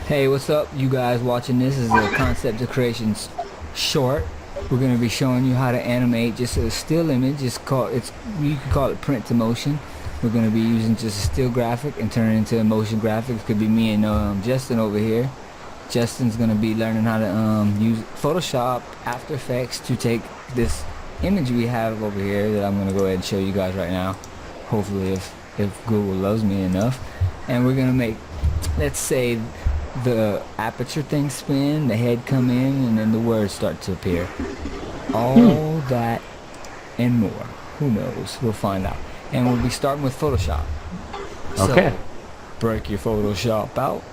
Hey, what's up, you guys watching this? Is a Concept2Creation short. We're going to be showing you how to animate just a still image. You can call it print to motion. We're going to be using just a still graphic and turn it into a motion graphic. It could be me and Justin over here. Justin's going to be learning how to use Photoshop, After Effects to take this image we have over here that I'm going to go ahead and show you guys right now. Hopefully if Google loves me enough. And we're going to make, let's say, the aperture thing spin, the head come in, and then the words start to appear. All that and more. Who knows? We'll find out. And we'll be starting with Photoshop. Okay. So, break your Photoshop out.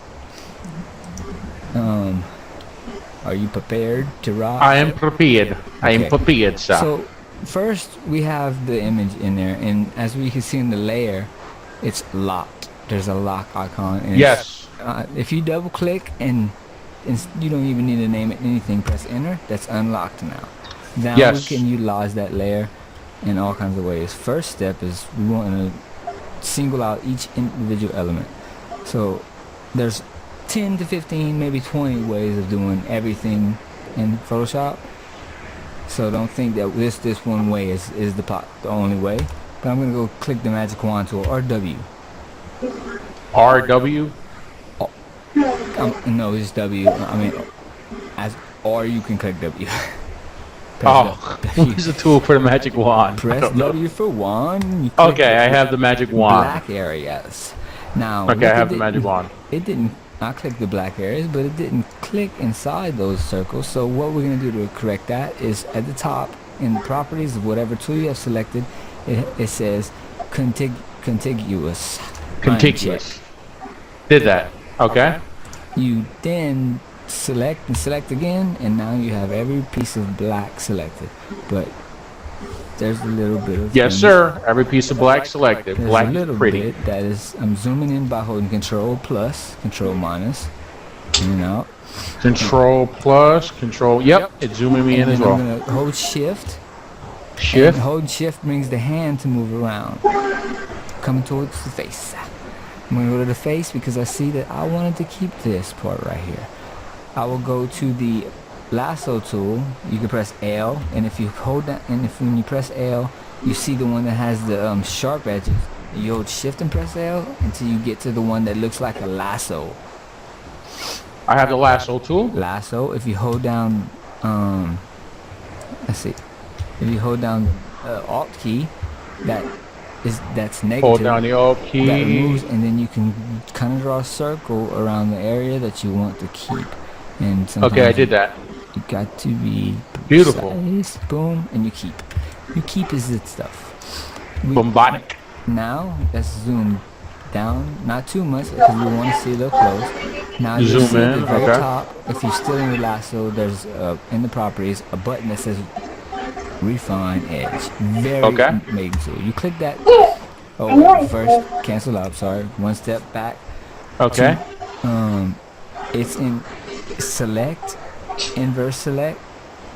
Are you prepared to rock? I am prepared. Okay. I am prepared, sir. So first we have the image in there, and as we can see in the layer, it's locked. There's a lock icon. And yes. If you double click and you don't even need to name it anything, press enter, that's unlocked now. Now Yes. we can utilize that layer in all kinds of ways. First step is we want to single out each individual element. So there's 10 to 15, maybe 20 ways of doing everything in Photoshop. So don't think that this one way is the only way. But I'm gonna go click the magic wand tool, RW. RW? No, it's W. I mean, or you can click W. Oh, where's the tool for the magic wand? Press W for one. Okay, I have the magic wand. Black areas. Now. Okay, I have the magic wand. It didn't. I clicked the black areas, but it didn't click inside those circles. So what we're gonna do to correct that is at the top in the properties of whatever tool you have selected, it says contiguous. Contiguous. Did that. Okay. You then select and select again, and now you have every piece of black selected. But there's a little bit of Yes, sir. Every piece of black selected. there's Black a little is pretty. bit that is. I'm zooming in by holding Control plus, Control minus, in and out. Control plus, control. Yep, it's zooming me in And as then I'm well. gonna hold Shift. Shift. And holding Shift brings the hand to move around, coming towards the face. I'm gonna go to the face because I see that I wanted to keep this part right here. I will go to the lasso tool. You can press L, and if you hold that, and when you press L, you see the one that has the sharp edges. You hold Shift and press L until you get to the one that looks like a lasso. I have the lasso tool. Lasso. If you hold down, let's see. If you hold down the Alt key, that's negative. Hold down the Alt That key. removes, and then you can kind of draw a circle around the area that you want to keep. And Okay, I did that. You got to be Beautiful. precise. Boom, and you keep. You keep is it stuff. Bombatic. Now let's zoom down, not too much because we want to see a little close. Now you Zoom see at in, the very okay. top, if you're still in the lasso, there's in the properties a button that says Refine Edge. Very Okay. amazing tool. You click that. Oh, first cancel out. Sorry, one step back. Okay. It's in select, inverse select,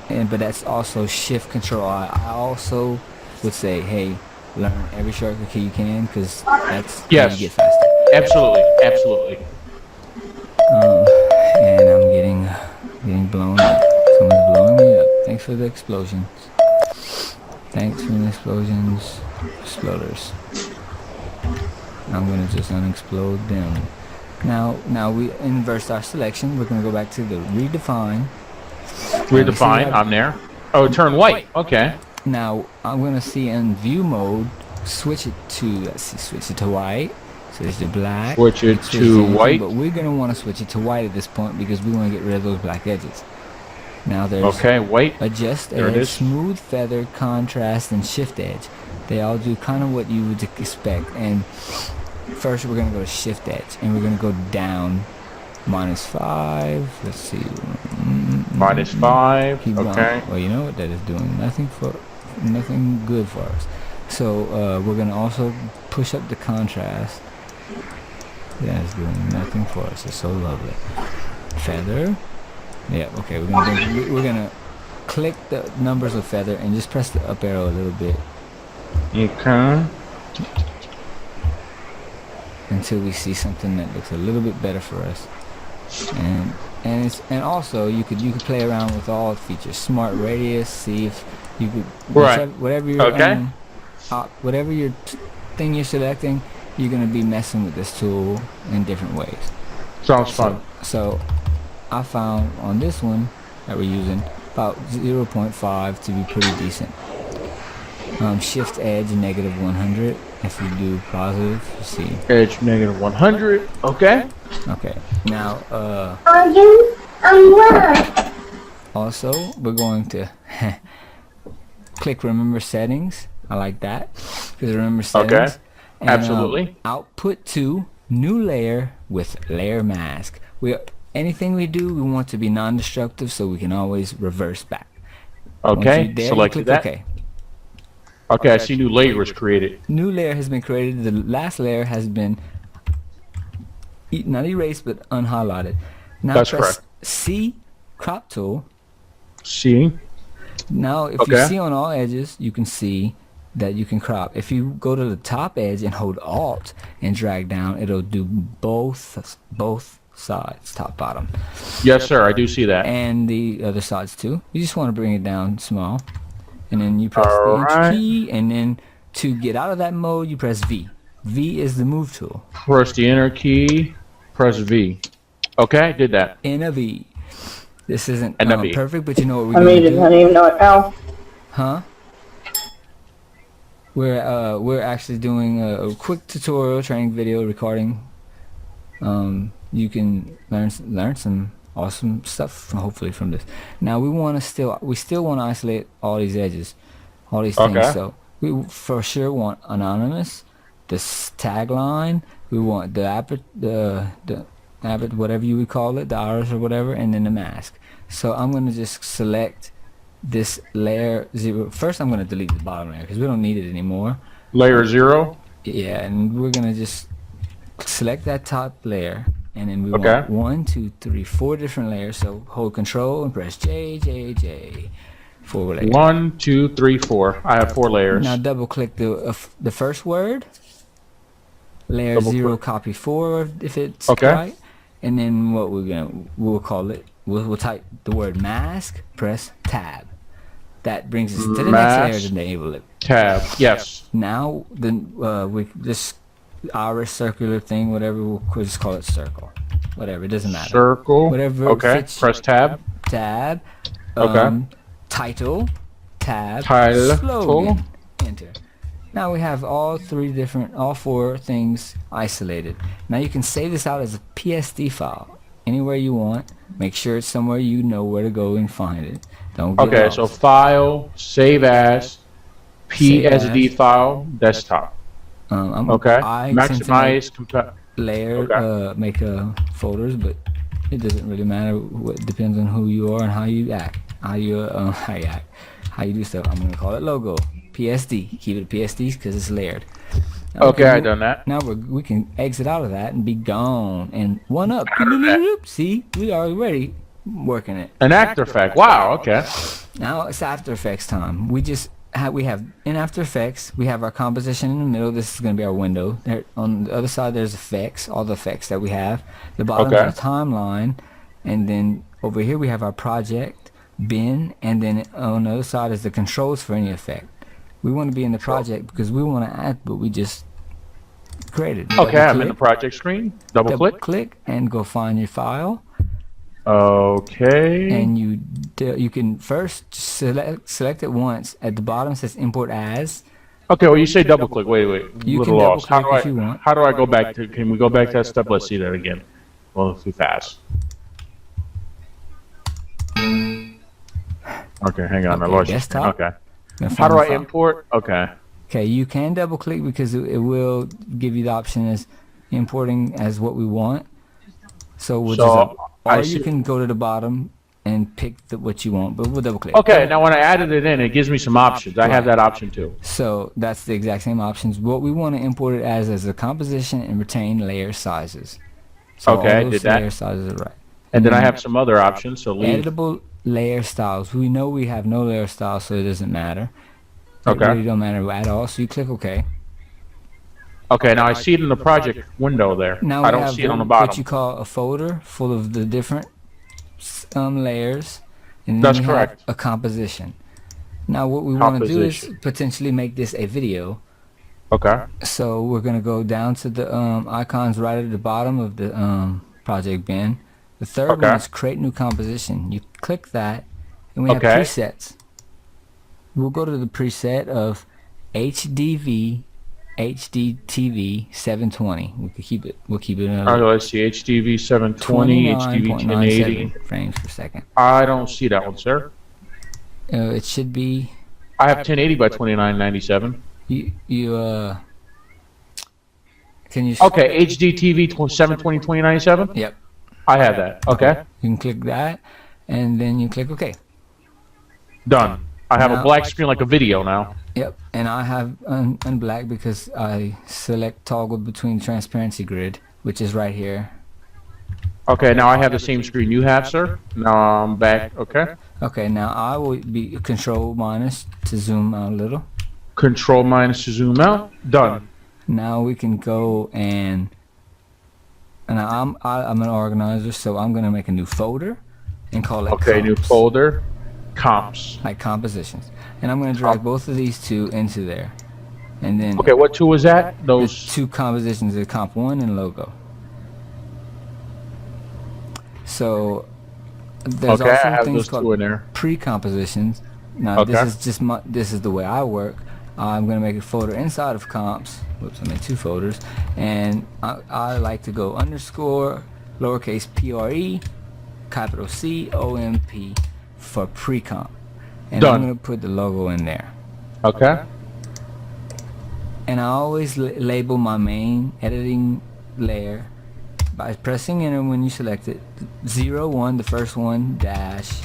but that's also Shift Control I. I also would say, hey, learn every shortcut key you can because that's how Yes. you get faster. Absolutely. Absolutely. And I'm getting blown up. Someone's blowing me up. Thanks for the explosions. Thanks for the explosions. Exploders. I'm gonna just unexplode them. Now we inverse our selection. We're gonna go back to the redefine. Redefine. I'm there. Oh, turn white. Okay. Now I'm gonna see in view mode. Switch it to white. Switch to black. Switch it to anything, white. But we're gonna want to switch it to white at this point because we want to get rid of those black edges. Now there's Okay, white. adjust There it edge, is. smooth feather, contrast, and shift edge. They all do kind of what you would expect. And first we're gonna go to shift edge, and we're gonna go down -5. Let's see. -5. Keep going. Okay. Well, you know what that is doing? Nothing good for us. So we're gonna also push up the contrast. That is doing nothing for us. It's so lovely. Feather. Yeah. Okay. We're gonna click the numbers of feather and just press the up arrow a little bit Okay. until we see something that looks a little bit better for us. And also you could play around with all the features. Smart radius. See if you could Right. whatever your Okay. whatever your thing you're selecting, you're gonna be messing with this tool in different ways. Sounds fun. So I found on this one that we're using about 0.5 to be pretty decent. Shift edge negative 100. If we do positive, you see. Edge negative 100. Okay. Okay. Now, also we're going to click remember settings. I like that because remember settings. Okay. And, Absolutely. Output to new layer with layer mask. Anything we do, we want to be non-destructive, so we can always reverse back. Okay. Select that. Okay. Okay. I see new layer was created. New layer has been created. The last layer has been not erased but unhighlighted. Now That's press correct. C, crop tool. See. Now if you see on all edges, you can see that you can crop. If you go to the top edge and hold Alt and drag down, it'll do both sides, top, bottom. Yes, sir. I do see that. And the other sides too. You just want to bring it down small, and then you press the Enter key, and then to get out of that mode, you press V. V is the move tool. Press the Enter key. Press V. Okay, did that. In a V. This isn't V. perfect, but you know what we're I going made to it. do. I didn't even know it fell. Huh? We're actually doing a quick tutorial training video recording. You can learn some awesome stuff hopefully from this. Now we still want to isolate all these edges, all these things. So we for sure want anonymous, this tagline. We want the abbot, whatever you would call it, the iris or whatever, and then the mask. So I'm going to just select this layer 0. First I'm going to delete the bottom layer because we don't need it anymore. Layer 0? Yeah, and we're going to just select that top layer, and then we want 1, 2, 3, 4 different layers. So hold Control and press J. 4 layers. 1, 2, 3, 4. I have 4 layers. Now double click the first word. Layer 0, copy 4 if it's right. And then what we'll call it. We'll type the word mask. Press Tab. That brings us to the next layer to enable it. Tab. Yes. Now then we just iris circular thing, whatever, we'll just call it circle. Whatever, it doesn't matter. Circle. Whatever. Fits. Press Tab. Tab. Title. Tab. Title. Slogan. Enter. Now we have all 4 things isolated. Now you can save this out as a PSD file anywhere you want. Make sure it's somewhere you know where to go and find it. Don't get lost. So file, save as, PSD file, desktop. Maximize layer, make folders, but it doesn't really matter. It depends on who you are and how you act, how you do stuff. I'm gonna call it logo, PSD. Keep it PSD because it's layered. I done that. Now we can exit out of that and be gone. And one up. See, we are already working it. An After Effects. Wow. Okay. Now it's After Effects time. We have in After Effects, we have our composition in the middle. This is going to be our window. There, on the other side, there's effects, all the effects that we have. The bottom is the timeline, and then over here we have our project bin, and then on the other side is the controls for any effect. We want to be in the project because we want to add what we just created. I'm in the project screen. Double click and go find your file. Okay. And you can first select it once. At the bottom it says import as. Okay, well you say double click. Wait. You can double click if you want. How do I go back to? Can we go back to that step? Let's see that again. Well, too fast. Okay, hang on. I lost desktop. Okay. How do I import? Okay, you can double click because it will give you the option as importing as what we want. So you can go to the bottom and pick what you want, but we'll double click. Okay, now when I added it in, it gives me some options. I have that option too. So that's the exact same options. What we want to import it as a composition and retain layer sizes. So all those layer sizes are right. And then I have some other options. So editable layer styles. We know we have no layer styles, so it doesn't matter. It really don't matter at all. So you click OK. Okay, now I see it in the project window there. Now I we don't have see it on the what bottom. you call a folder full of the different layers, and then That's you correct. have a composition. Now what we want to do is Composition. potentially make this a video. Okay. So we're gonna go down to the icons right at the bottom of the project bin. The third one Okay. is create new composition. You click that, and we have Okay. presets. We'll go to the preset of HDV HDTV 720. We could keep it. We'll keep it All right, let's see. HDV 720, HDV 1080. 29.97 frames per second. I don't see that one, sir. It should be. I have 1080 by 2997. Can you? Okay, HDTV 720 2097. Yep. I have that. Okay. You can click that, and then you click OK. Done. I have a Now- black screen like a video now. Yep, and I have unblack because I select toggle between transparency grid, which is right here. Okay, now I have the same screen you have, sir. Now I'm back. Okay. Okay, now I will be control minus to zoom out a little. Control minus to zoom out. Done. Now we can go and I'm an organizer, so I'm gonna make a new folder and call it Okay, new comps, folder. Comps. like compositions, and I'm gonna drag both of these two into there, and then Okay, what tool is that? the Those. two compositions are comp one and logo. So there's Okay, I also have things those two called in there. pre-compositions. Now Okay. this is the way I work. I'm gonna make a folder inside of comps. Whoops, I made two folders, and I like to go underscore lowercase pre capital COMP for pre-comp, and Done. I'm gonna put the logo in there. Okay. And I always label my main editing layer by pressing enter when you select it. 01, the first one, dash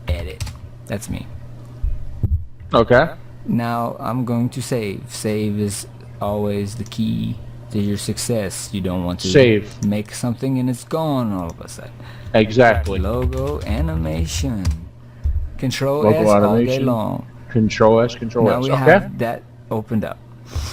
edit. That's me. Okay. Now I'm going to save. Save is always the key to your success. You don't want to Save. make something and it's gone all of a sudden. Exactly. Logo animation. Control Logo S all day automation. long. Control S. Control Now S. we Okay. have that opened up.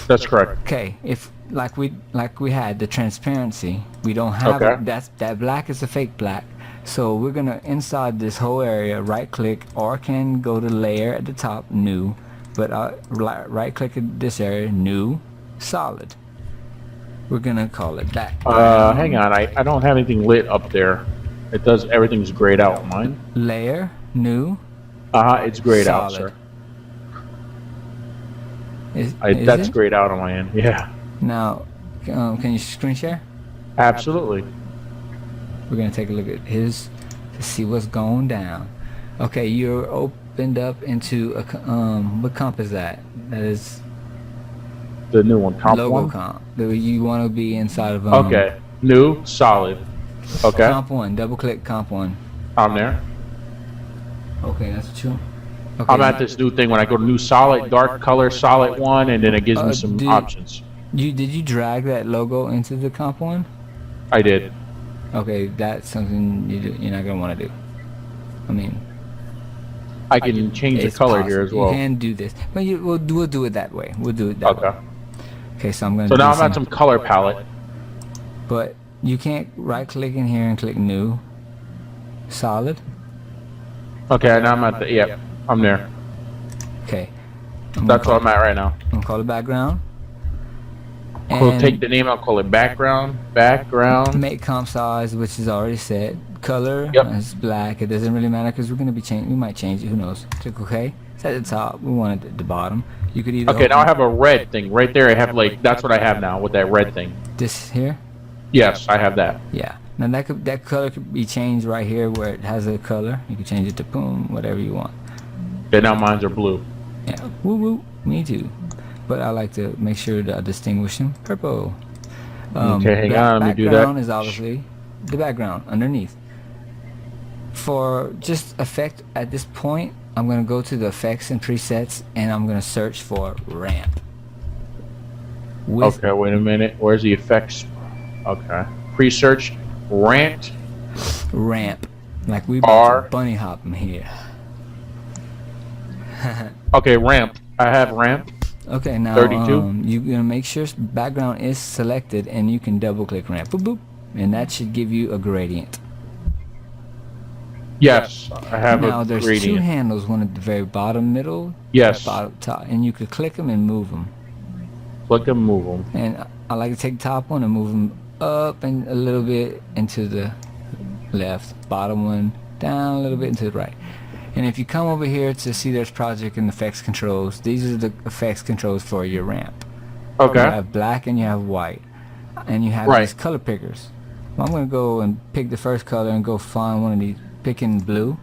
That's correct. Okay, if like we had the transparency, we don't have Okay. that black is a fake black. So we're gonna inside this whole area right click, or can go to layer at the top, new, but right click at this area, new, solid. We're gonna call it that. Hang on. I don't have anything lit up there. It does. Everything's grayed out on mine. Layer, new, It's grayed out, solid. sir. Is That's it? grayed out on my end. Yeah. Now, can you screen share? Absolutely. We're gonna take a look at his to see what's going down. Okay, you're opened up into a what comp is that? That is The new one. Comp logo one. comp. You want to be inside of Okay. New. Solid. Okay. comp one. Double click comp one. I'm there. Okay, that's what you. Okay. I'm at this new thing when I go to new solid, dark color, solid one, and then it gives me some options. Did you drag that logo into the comp one? I did. Okay, that's something you're not gonna want to do. I mean, I can change the it's color possible. here as well. You can do this, but we'll do it that way. We'll do it that way. Okay. Okay, so I'm gonna. So do now I'm at some color palette. But you can't right click in here and click new. Solid. Okay, now I'm at the. Yep. I'm there. Okay. That's what I'm at right now. I'm gonna call it background. We'll And take the name. I'll call it background. Background. make comp size, which is already set. Color Yep. is black. It doesn't really matter because we're gonna be changing. We might change it. Who knows? Click OK. It's at the top. We want it at the bottom. You could either Okay, now I open have a red thing right there. I have like that's what I have now with that red thing. this here. Yes, I have that. Yeah. Now that color could be changed right here where it has a color. You can change it to boom, whatever you want. Okay, now mines are blue. Yeah. Woo woo. Me too. But I like to make sure that I distinguish them. Purple. Okay, hang on, let me do that. Background is obviously the background underneath. For just effect at this point, I'm going to go to the effects and presets and I'm going to search for ramp. With Okay, wait a minute. Where's the effects? Okay. Pre-search. Rant. ramp. Like we R. about to bunny hop 'em here. Okay, ramp. I have ramp. Okay, now 32. you're gonna make sure background is selected, and you can double click ramp. Boop boop, and that should give you a gradient. Yes, I have Now a there's gradient. 2 handles, one at the very bottom, middle, Yes. bottom, top, and you could click them and move them. Click and move them. And I like to take the top one and move them up and a little bit into the left, bottom one down a little bit into the right. And if you come over here to see there's project and effects controls, these are the effects controls for your ramp. Okay. You have black and you have white, and you have Right. these color pickers. Well, I'm gonna go and pick the first color and go find one of these, picking blue,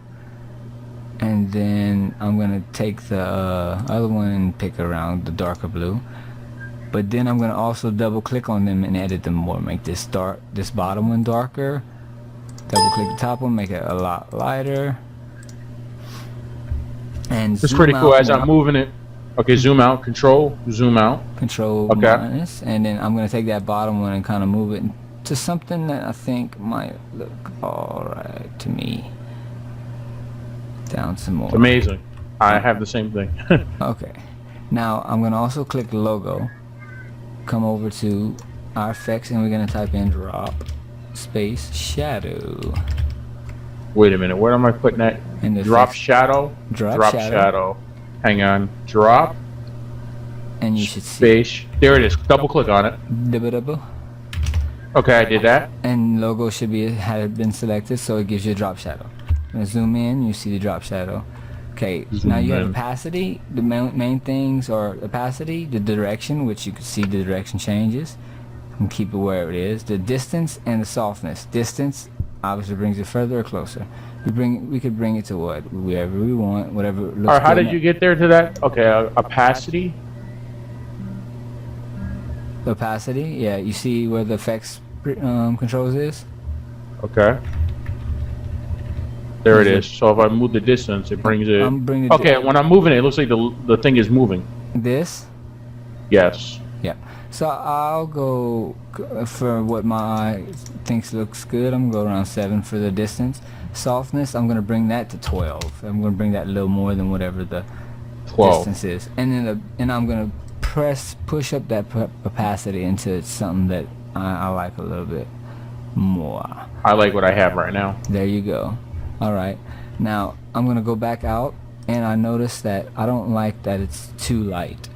and then I'm gonna take the other one and pick around the darker blue. But then I'm gonna also double click on them and edit them more. Make this this bottom one darker. Double click the top one, make it a lot lighter. And It's zoom pretty cool out as more. I'm moving it. Okay, zoom out, control, zoom out. Control Okay. minus, and then I'm gonna take that bottom one and kind of move it to something that I think might look alright to me. Down some more. It's amazing. I have the same thing. Okay. Now I'm gonna also click logo. Come over to our effects, and we're gonna type in drop space shadow. Wait a minute, where am I putting that? And the Drop effects- shadow. Drop shadow. Hang on. Drop And you should see space. There it is. Double click on it. double. Okay, I did that. And logo should be had been selected, so it gives you a drop shadow. I'm gonna zoom in, you see the drop shadow. Okay, Zoom now you have in. opacity. The main things are opacity, the direction, which you can see the direction changes, and keep it where it is. The distance and the softness. Distance obviously brings it further or closer. We could bring it to wherever we want, whatever looks Alright, how good did you get there to that? Okay, opacity. The opacity, yeah. You see where the effects controls is. Okay. There it is. So if I move the distance, it brings it. I'm bringing it Okay, when I'm moving it, it looks like the thing is moving. this. Yes. Yeah. So I'll go for what my eye thinks looks good. I'm gonna go around 7 for the distance. Softness, I'm gonna bring that to 12. I'm gonna bring that a little more than whatever the 12. distance is, and then I'm gonna push up that opacity into something that I like a little bit more. I like what I have right now. There you go. All right. Now I'm gonna go back out, and I notice that I don't like that it's too light.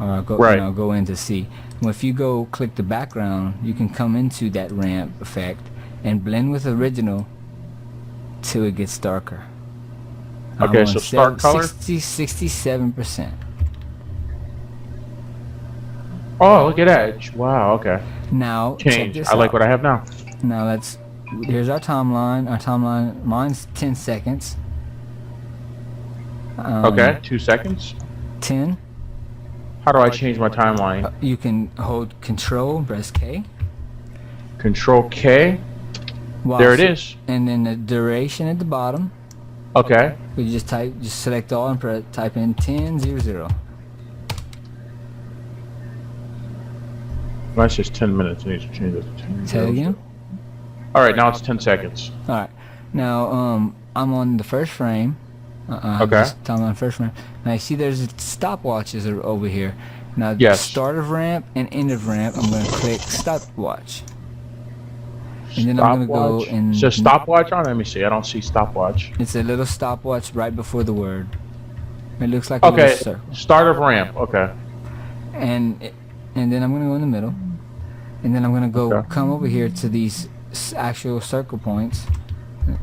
Or I'll go, Right. go in to see. Well, if you go click the background, you can come into that ramp effect and blend with original till it gets darker. Okay, I'm so on start color? 67%. Oh, look at that. Wow, okay. Now check Change. this I like out. what I have now. Now here's our timeline. Our timeline, mine's 10 seconds. Okay, 2 seconds. 10. How do I change my timeline? You can hold Control, press K. Control K. While There it is. And then the duration at the bottom. Okay. You just select all and type in 10:00. That's just 10 minutes. I need to change it to 10. Say it again. All right, now it's 10 seconds. All right. Now I'm on the first frame. Okay. Timeline first frame. Now you see there's stopwatches over here. Now Yes. start of ramp and end of ramp. I'm going to click stopwatch. And then I'm going to go Stopwatch. and Is there stopwatch on? Let me see. I don't see stopwatch. it's a little stopwatch right before the word. It looks like a Okay. little circle. Start of ramp. Okay. And then I'm going to go in the middle. And then I'm going to go Okay. come over here to these actual circle points.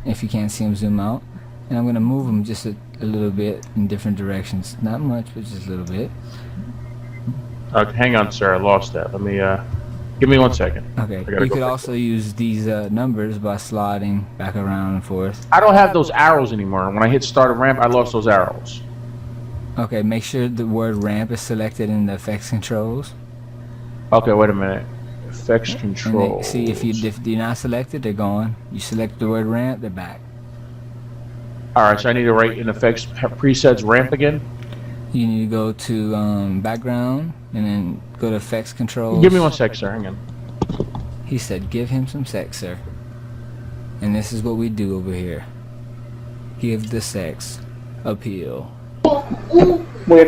If you can't see them, zoom out. And I'm going to move them just a little bit in different directions. Not much, but just a little bit. Hang on, sir. I lost that. Let me, give me 1 second. Okay. I gotta You go could fix also use these numbers by sliding back around and forth. I don't have those arrows anymore. When I hit start of ramp, I lost those arrows. Okay, make sure the word ramp is selected in the effects controls. Okay, wait a minute. Effects And control. see if you're not selected, they're gone. You select the word ramp, they're back. Alright, so I need to write in effects presets ramp again? You need to go to background and then go to effects controls. Give me 1 sec, sir. Hang on. He said, give him some sex, sir. And this is what we do over here. Give the sex appeal. Wait,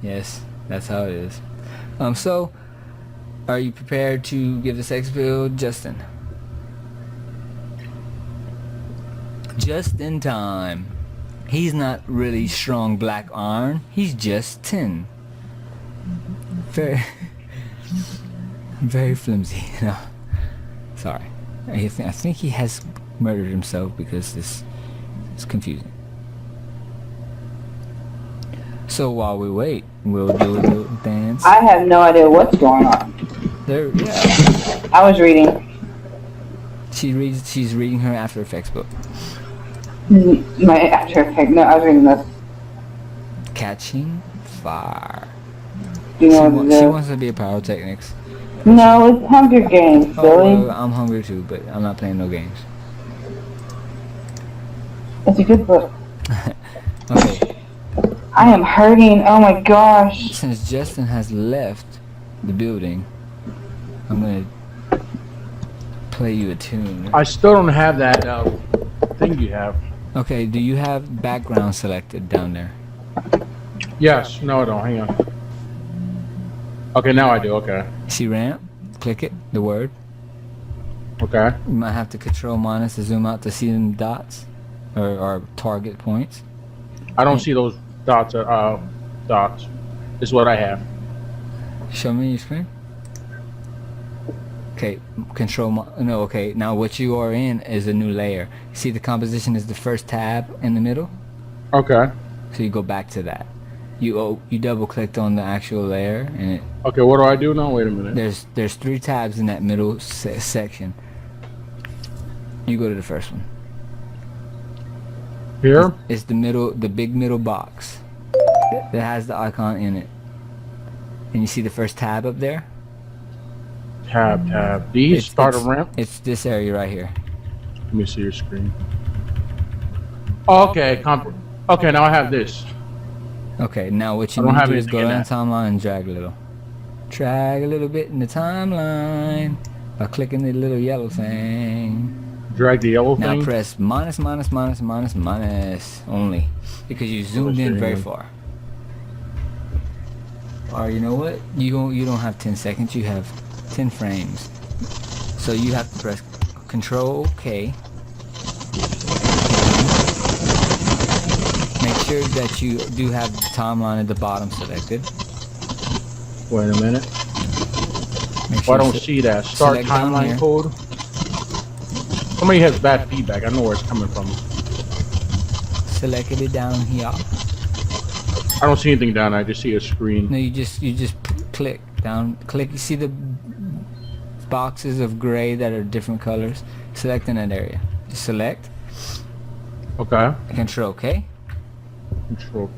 Yes. That's how it is. So, are you prepared to give the sex build, Justin? Just in time. He's not really strong black iron. He's just tin. Very, very flimsy. No, sorry. I think he has murdered himself because this is confusing. So while we wait, we'll do a little dance. I have no idea what's going on. There, yeah. I was reading. She's reading her After Effects book. My After Effects. No, I was reading this. Catching Fire. Do you know what it She is? wants to be a pyrotechnics. No, it's Hunger Games, Oh, silly. well, I'm hungry too, but I'm not playing no games. It's a good book. Okay, I am hurting. Oh my gosh. since Justin has left the building, I'm gonna play you a tune. I still don't have that thing you have. Okay, do you have background selected down there? Yes. No, I don't. Hang on. Okay, now I do. Okay. See ramp? Click it, the word. Okay. You might have to control minus to zoom out to see them dots or target points. I don't see those dots. Dots. This is what I have. Show me your screen. Okay, no, okay, now what you are in is a new layer. See the composition is the first tab in the middle? Okay. So you go back to that. You double clicked on the actual layer and Okay. What do I do now? Wait a minute. there's 3 tabs in that middle section. You go to the first one. Here. It's the big middle box that has the icon in it. And you see the first tab up there? Tab. These start a ramp. It's this area right here. Let me see your screen. Okay. Okay. Now I have this. Okay, now what you I don't need to have do is anything go in down that. the timeline and drag a little. Drag a little bit in the timeline by clicking the little yellow thing. Drag the yellow Now thing. press minus only because you zoomed in very far. Or you know what? You don't have 10 seconds. You have 10 frames. So you have to press Control K. Make sure that you do have the timeline at the bottom selected. Wait a minute. Make Oh, I sure don't you see that. Start select down timeline here. code. Somebody has bad feedback. I know where it's coming from. Selected it down here. I don't see anything down there. I just see a screen. No, you just click down. Click. You see the boxes of gray that are different colors. Select in that area. Just select. Okay. Control K. Control.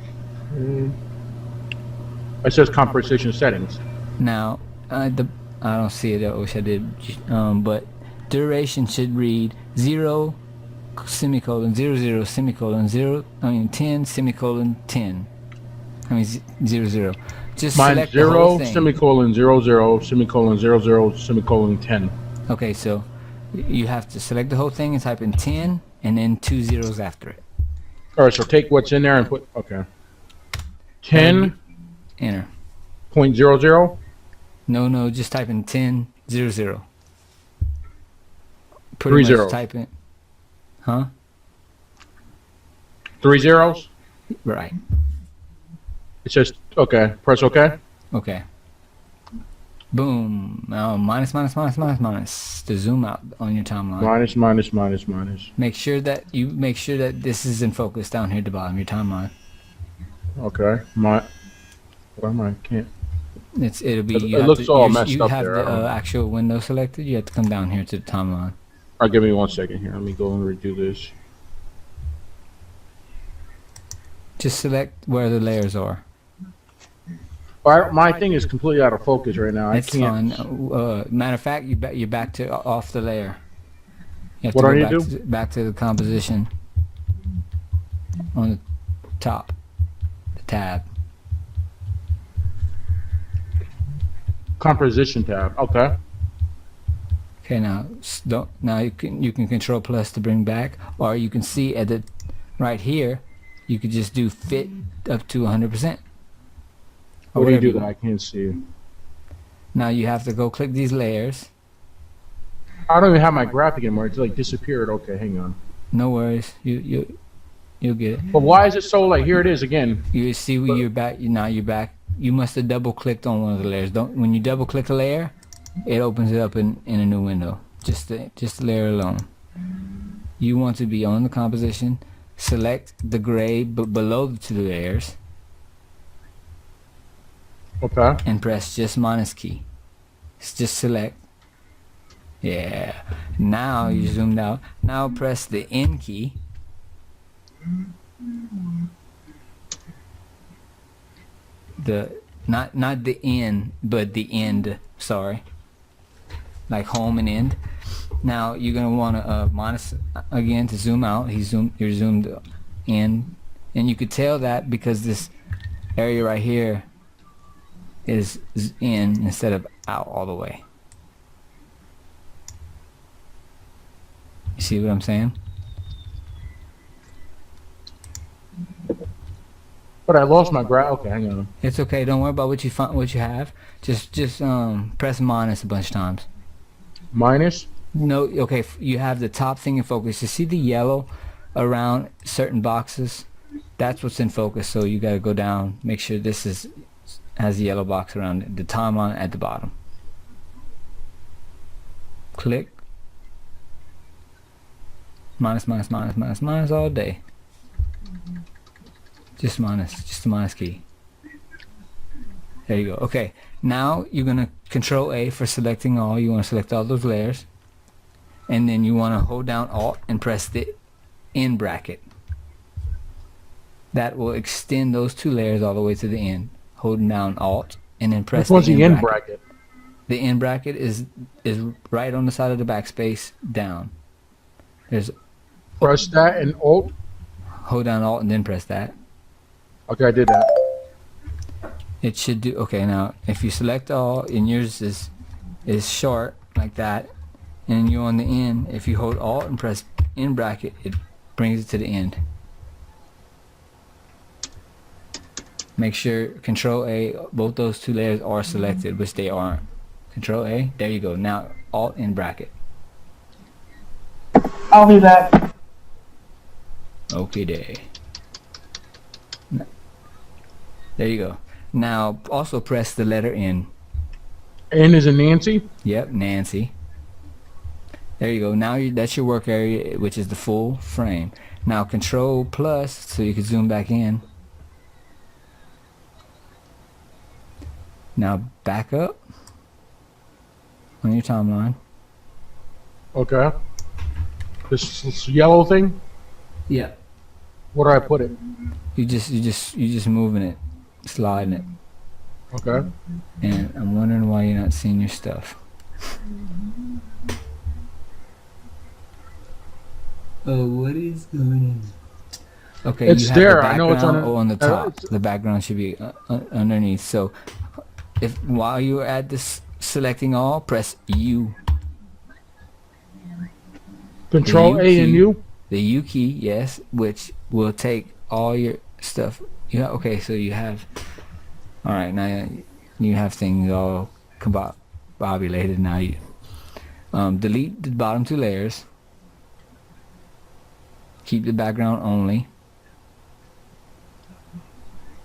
It says composition settings. Now, I don't see it. I wish I did. But duration should read 0 semicolon 00 semicolon 0. 10 semicolon 10. 00. Just Mine select the whole 0 thing. semicolon 00 semicolon 00 semicolon 10. Okay, so you have to select the whole thing and type in 10 and then 2 zeros after it. All right. So take what's in there and put. Okay. 10.00. Enter. No, just type in 10 00. Pretty 3 much zeros. type in. Huh? 3 zeros. Right. It says okay. Press OK. Okay. Boom. Now minus to zoom out on your timeline. Minus. Make sure that this is in focus down here at the bottom of your timeline. Okay. What am I? Can't. It'll be. It looks all messed you up have there. the actual window selected. You have to come down here to the timeline. All right, give me 1 second here. Let me go and redo this. Just select where the layers are. My thing is completely out of focus right now. It's I can't. fine. Matter of fact, you're back to off the layer. You have What to do I go need back to do? back to the composition on the top, the tab. Composition tab. Okay. Okay, now you can control plus to bring back, or you can see at the right here, you could just do fit up to 100%, or What do you whatever do you that? I want. can't see. Now you have to go click these layers. I don't even have my graphic anymore. It's like disappeared. Okay, hang on. No worries, you'll get it. But why is it so like here it is again? You see where But- you're back. Now you're back. You must have double clicked on one of the layers. Don't when you double click a layer, it opens it up in a new window. Just the layer alone. You want to be on the composition. Select the gray below the two layers Okay. and press just minus key. Just select. Yeah. Now you zoomed out. Now press the N key. The not the N, but the end. Sorry. Like home and end. Now you're gonna want to minus again to zoom out. You're zoomed in, and you could tell that because this area right here is in instead of out all the way. You see what I'm saying? But I lost my graph. Okay, hang on. It's okay. Don't worry about what you find, what you have. Just press minus a bunch of times. Minus. No, okay. You have the top thing in focus. You see the yellow around certain boxes? That's what's in focus. So you got to go down. Make sure this has a yellow box around it. The timeline at the bottom. Click. Minus, minus, minus, minus, minus all day. Just the minus key. There you go. Okay, now you're gonna Control A for selecting all. You want to select all those layers, and then you want to hold down Alt and press the end bracket. That will extend those two layers all the way to the end. Holding down Alt and then press Which one's the end bracket. bracket? The end bracket is right on the side of the backspace down. There's Press that and Alt. hold down Alt and then press that. Okay, I did that. It should do. Okay, now if you select all and yours is short like that, and you're on the end, if you hold Alt and press end bracket, it brings it to the end. Make sure Control A, both those two layers are selected, which they aren't. Control A, there you go. Now Alt end bracket. I'll be back. Okay, there you go. Now also press the letter N. N is in Nancy. Yep, Nancy. There you go. Now that's your work area, which is the full frame. Now Control plus, so you can zoom back in. Now back up on your timeline. Okay. This yellow thing. Yeah. Where do I put it? You just moving it, sliding it, Okay. and I'm wondering why you're not seeing your stuff. Oh, what is going on? Okay, It's you have there. the I know it's on background on the top. it's- The background should be underneath. So, if while you're at this selecting all, press U. Control U A key. and U. The U key, yes, which will take all your stuff. Yeah, okay, so you have. All right, now you have things all combobulated. Now you delete the bottom two layers. Keep the background only.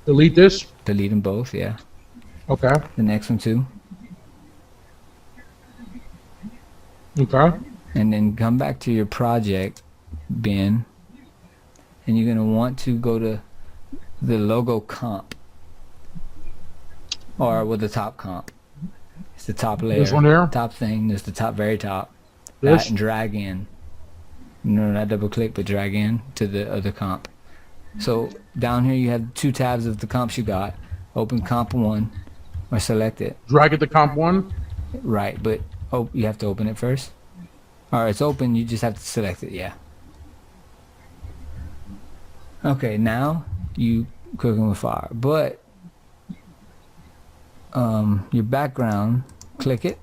Delete this. Delete them both, yeah. Okay. The next one too. Okay. And then come back to your project bin, and you're gonna want to go to the logo comp, or with the top comp. It's the top layer. This one here? Top thing. There's the top, very top. This? That and drag in. No, not double click, but drag in to the other comp. So down here you have two tabs of the comps you got. Open comp 1, or select it. Drag it to comp 1. Right, but you have to open it first. Alright, it's open, you just have to select it, yeah. Okay, now you cooking with fire. But your background, click it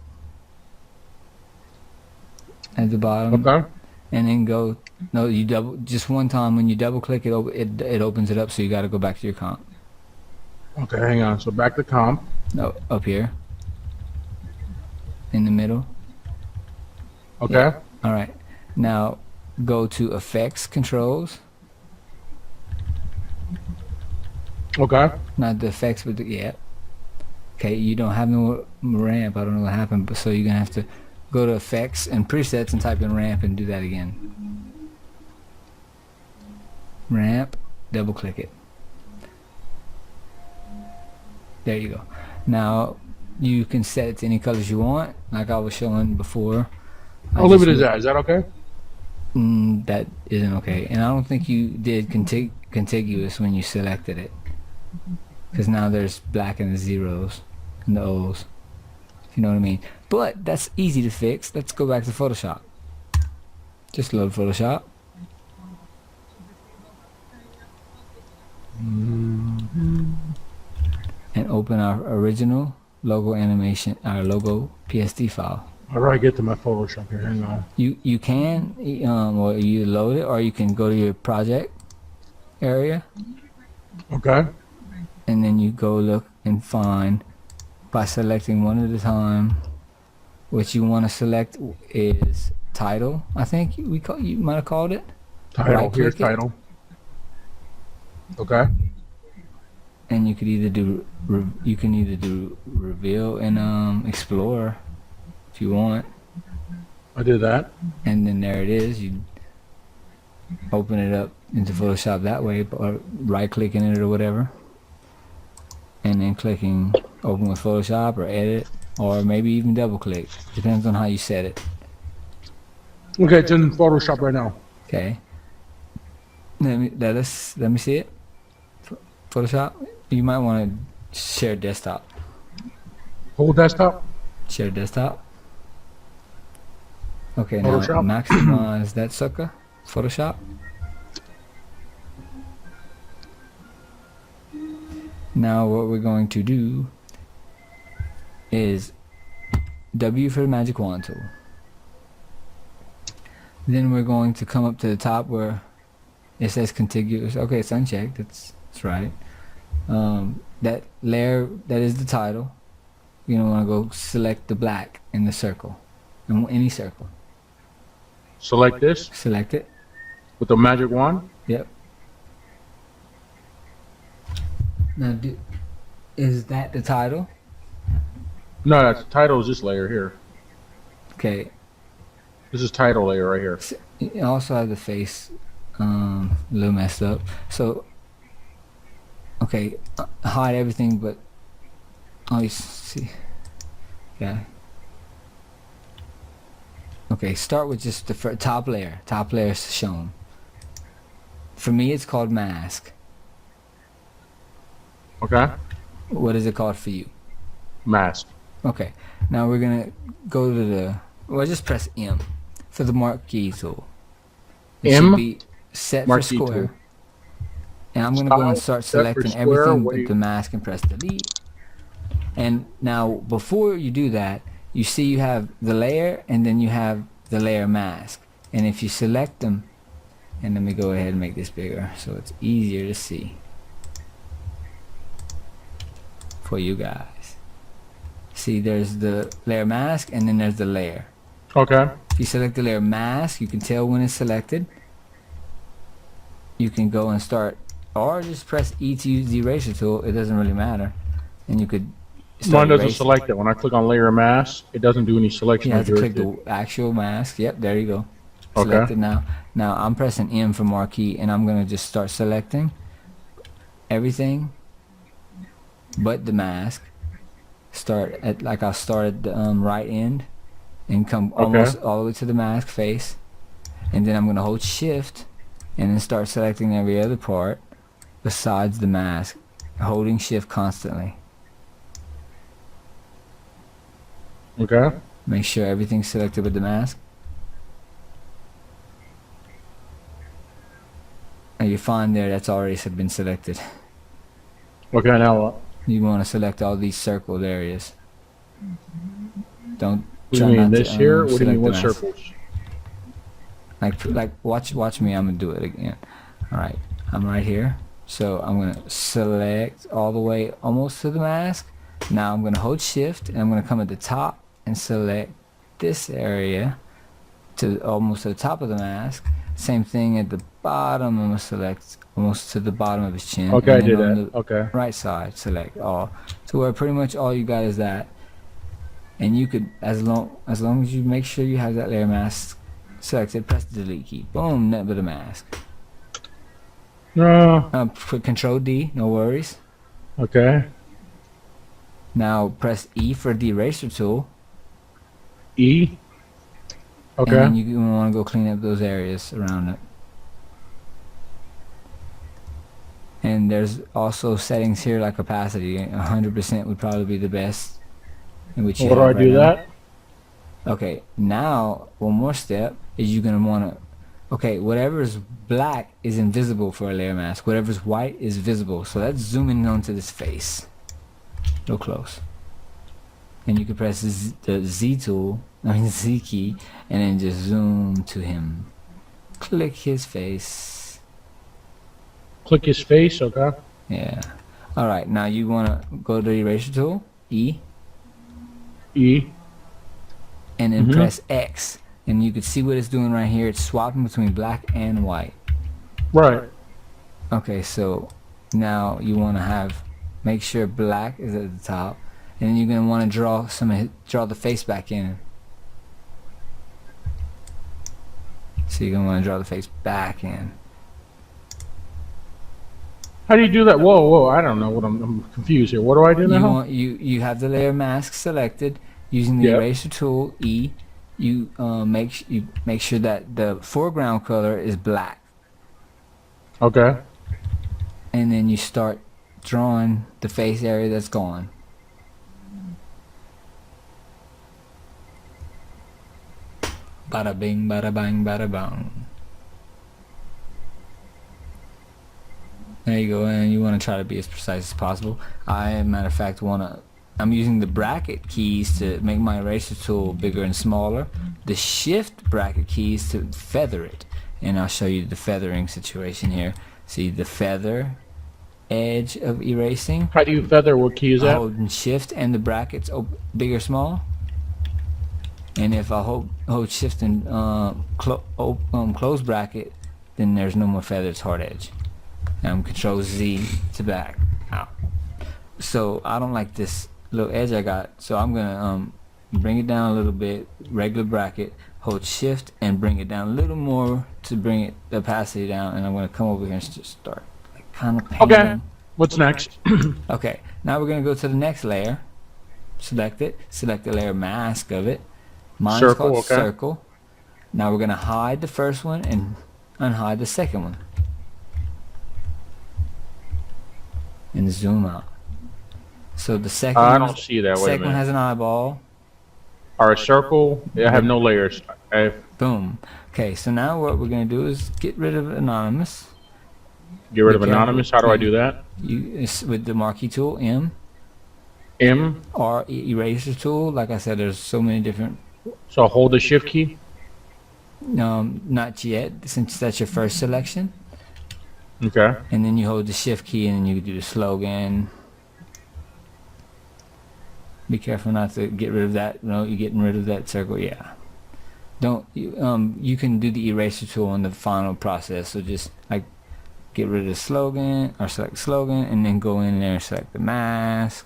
at the bottom, Okay. and then go. No, you just one time when you double click it, it opens it up. So you got to go back to your comp. Okay, hang on. So back to comp. No, up here. In the middle. Okay. Yeah. All right. Now go to effects controls. Okay. Not the effects, but the, yeah. Okay, you don't have no ramp. I don't know what happened, but so you're gonna have to go to effects and presets and type in ramp and do that again. Ramp, double click it. There you go. Now you can set it to any colors you want, like I was showing before. I'll leave it as that. Is that okay? That isn't okay, and I don't think you did contiguous when you selected it, because now there's black in the zeros and the O's. If you know what I mean. But that's easy to fix. Let's go back to Photoshop. Just load Photoshop. And open our original logo animation, our logo PSD file. How do I get to my Photoshop here? Hang on. You can or you load it, or you can go to your project area, Okay. and then you go look and find by selecting one at a time. What you want to select is title. I think you might have called it. Title. Right Here's click it. title. Okay. And you could either do reveal and explore if you want, I did that. and then there it is. You open it up into Photoshop that way, or right clicking it or whatever, and then clicking open with Photoshop or edit, or maybe even double click. Depends on how you set it. Okay, it's in Photoshop right now. Okay. Let me see it. Photoshop. You might want to share desktop. Whole desktop. Share desktop. Okay, Photoshop. now maximize that sucker. Photoshop. Now what we're going to do is W for the magic wand tool. Then we're going to come up to the top where it says contiguous. Okay, it's unchecked. That's right. That layer, that is the title. You're gonna want to go select the black in the circle, in any circle. Select this Select it. with the magic wand. Yep. Now, is that the title? No, that's title is this layer here. Okay. This is title layer right here. You also have the face a little messed up. So, okay, hide everything but, oh, you see, yeah. Okay, start with just the top layer. Top layer is shown. For me, it's called mask. Okay. What is it called for you? Mask. Okay, now we're gonna go to the, well, just press M for the marquee tool. It M? should be set for Marquee square. tool. And I'm gonna go and Style, start set for selecting square, everything what do but you- the mask and press delete. And now before you do that, you see you have the layer and then you have the layer mask. And if you select them, and let me go ahead and make this bigger so it's easier to see for you guys. See, there's the layer mask and then there's the layer. Okay. If you select the layer mask, you can tell when it's selected. You can go and start, or just press E to use the eraser tool. It doesn't really matter. And you could Mine start doesn't erasing. select it. When I click on layer mask, it doesn't do any selection. You have to of click yours. the actual mask. Yep, there you go. Okay. Select it now. Now I'm pressing M for marquee, and I'm gonna just start selecting everything but the mask. Start at, like, I'll start at the right end and come almost all the way to the mask face, and then I'm gonna hold shift and then start selecting every other part besides the mask, holding shift constantly. Okay. Make sure everything's selected with the mask. And you find there that's already been selected. Okay. Now what? You want to select all these circled areas. Don't What do you try mean not this to here? What do you select mean? the What mask. circles? Like watch me. I'm gonna do it again. All right, I'm right here. So I'm going to select all the way almost to the mask. Now I'm going to hold shift and I'm going to come at the top and select this area to almost to the top of the mask. Same thing at the bottom. I'm going to select almost to the bottom of his chin. Okay, I and then did on that. the Okay. right side, select all. So where pretty much all you got is that. And you could, as long as you make sure you have that layer mask selected, press the delete key. Boom, nothing but a mask. No. Put Control D, no worries. Okay. Now press E for the eraser tool. E. Okay. And then you want to go clean up those areas around it. And there's also settings here like opacity. 100% would probably be the best. In which you What do have I do now. that? Okay, now one more step is you're gonna wanna. Okay, whatever's black is invisible for a layer mask. Whatever's white is visible. So let's zoom in onto this face. Real close. And you can press the Z tool, Z key, and then just zoom to him. Click his face. Click his face. Okay. Yeah. Alright, now you wanna go to the eraser tool, E, E. and then press X. And you can see what it's doing right here. It's swapping between black and white. Right. Okay, so now you want to make sure black is at the top, and then you're going to want to draw the face back in. So you're going to want to draw the face back in. How do you do that? Whoa. I don't know. I'm confused here. What do I do now? You have the layer mask selected using the eraser tool E. You make sure that the foreground color is black. Okay. And then you start drawing the face area that's gone. Bada bing, bada bang, bada bang. There you go, and you want to try to be as precise as possible. Matter of fact, I'm using the bracket keys to make my eraser tool bigger and smaller. The shift bracket keys to feather it. And I'll show you the feathering situation here. See the feather edge of erasing? How do you feather? What key is that? Holding shift and the brackets big or small. And if I hold shift and close bracket, then there's no more feather, it's hard edge. And Control Z to back out. So I don't like this little edge I got, so I'm gonna bring it down a little bit, regular bracket, hold shift and bring it down a little more to bring the opacity down, and I'm gonna come over here and just start like kind of painting. Okay. What's next? Okay, now we're gonna go to the next layer. Select it, select the layer mask of it. Mine's Circle, called okay. circle. Now we're gonna hide the first one and unhide the second one. And zoom out. So the second I one, don't see that. Wait a second one minute. has an eyeball. All right, circle. I have no layers. Boom. Okay, so now what we're gonna do is get rid of anonymous. Get rid of Okay. anonymous. How do I do that? It's with the marquee tool M M. or eraser tool. Like I said, there's so many different. So hold the shift key. Not yet, since that's your first selection. Okay. And then you hold the shift key and then you do the slogan. Be careful not to get rid of that. No, you're getting rid of that circle. Yeah. Don't you can do the eraser tool on the final process. So just like get rid of the slogan or select slogan and then go in there and select the mask.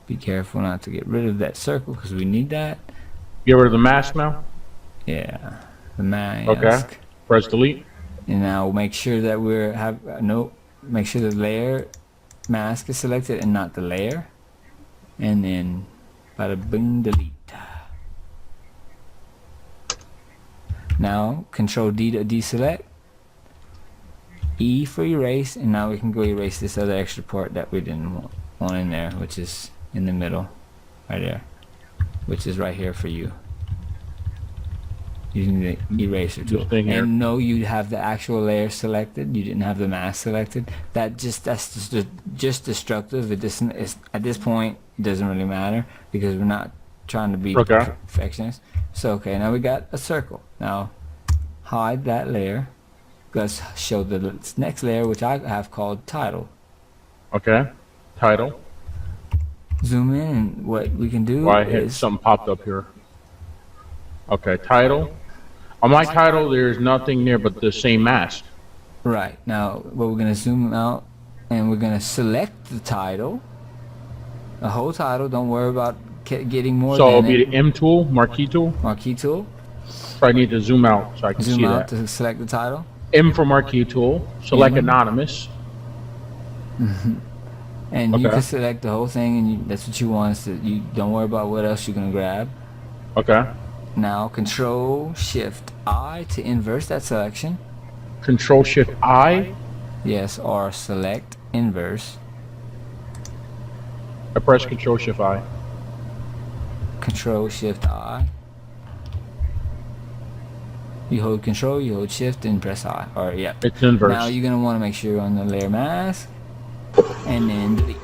Be careful not to get rid of that circle because we need that. Get rid of the mask now. Yeah. The mask. Okay. Press delete. And now make sure that make sure the layer mask is selected and not the layer. And then bada bing delete. Now Control D to deselect. E for erase, and now we can go erase this other extra part that we didn't want in there, which is in the middle, right there, which is right here for you. Using the eraser tool. And no, you have the actual layer selected. You didn't have the mask selected. That's just destructive. At this point, it doesn't really matter because we're not trying to be perfectionists. So okay, now we got a circle. Now hide that layer. let's show the next layer, which I have called title. Okay. Title. Zoom in, and what we can do Why I hit is something popped up here. Okay, title. On my title, there's nothing there but the same mask. right now. What we're gonna zoom out, and we're gonna select the title, the whole title. Don't worry about getting more So it'll than be it. the M tool, marquee tool. Marquee tool. So I need to zoom out so I can Zoom see out that. to select the title. M for marquee tool. Select M. anonymous. And you Okay. can select the whole thing, and that's what you want. So you don't worry about what else you're gonna grab. Okay. Now Control Shift I to inverse that selection. Control Shift I. Yes, or select inverse. I press Control Shift I. Control Shift I. You hold Control, you hold Shift, and press I. Or yeah. It's inverse. Now you're gonna want to make sure you're on the layer mask, and then delete.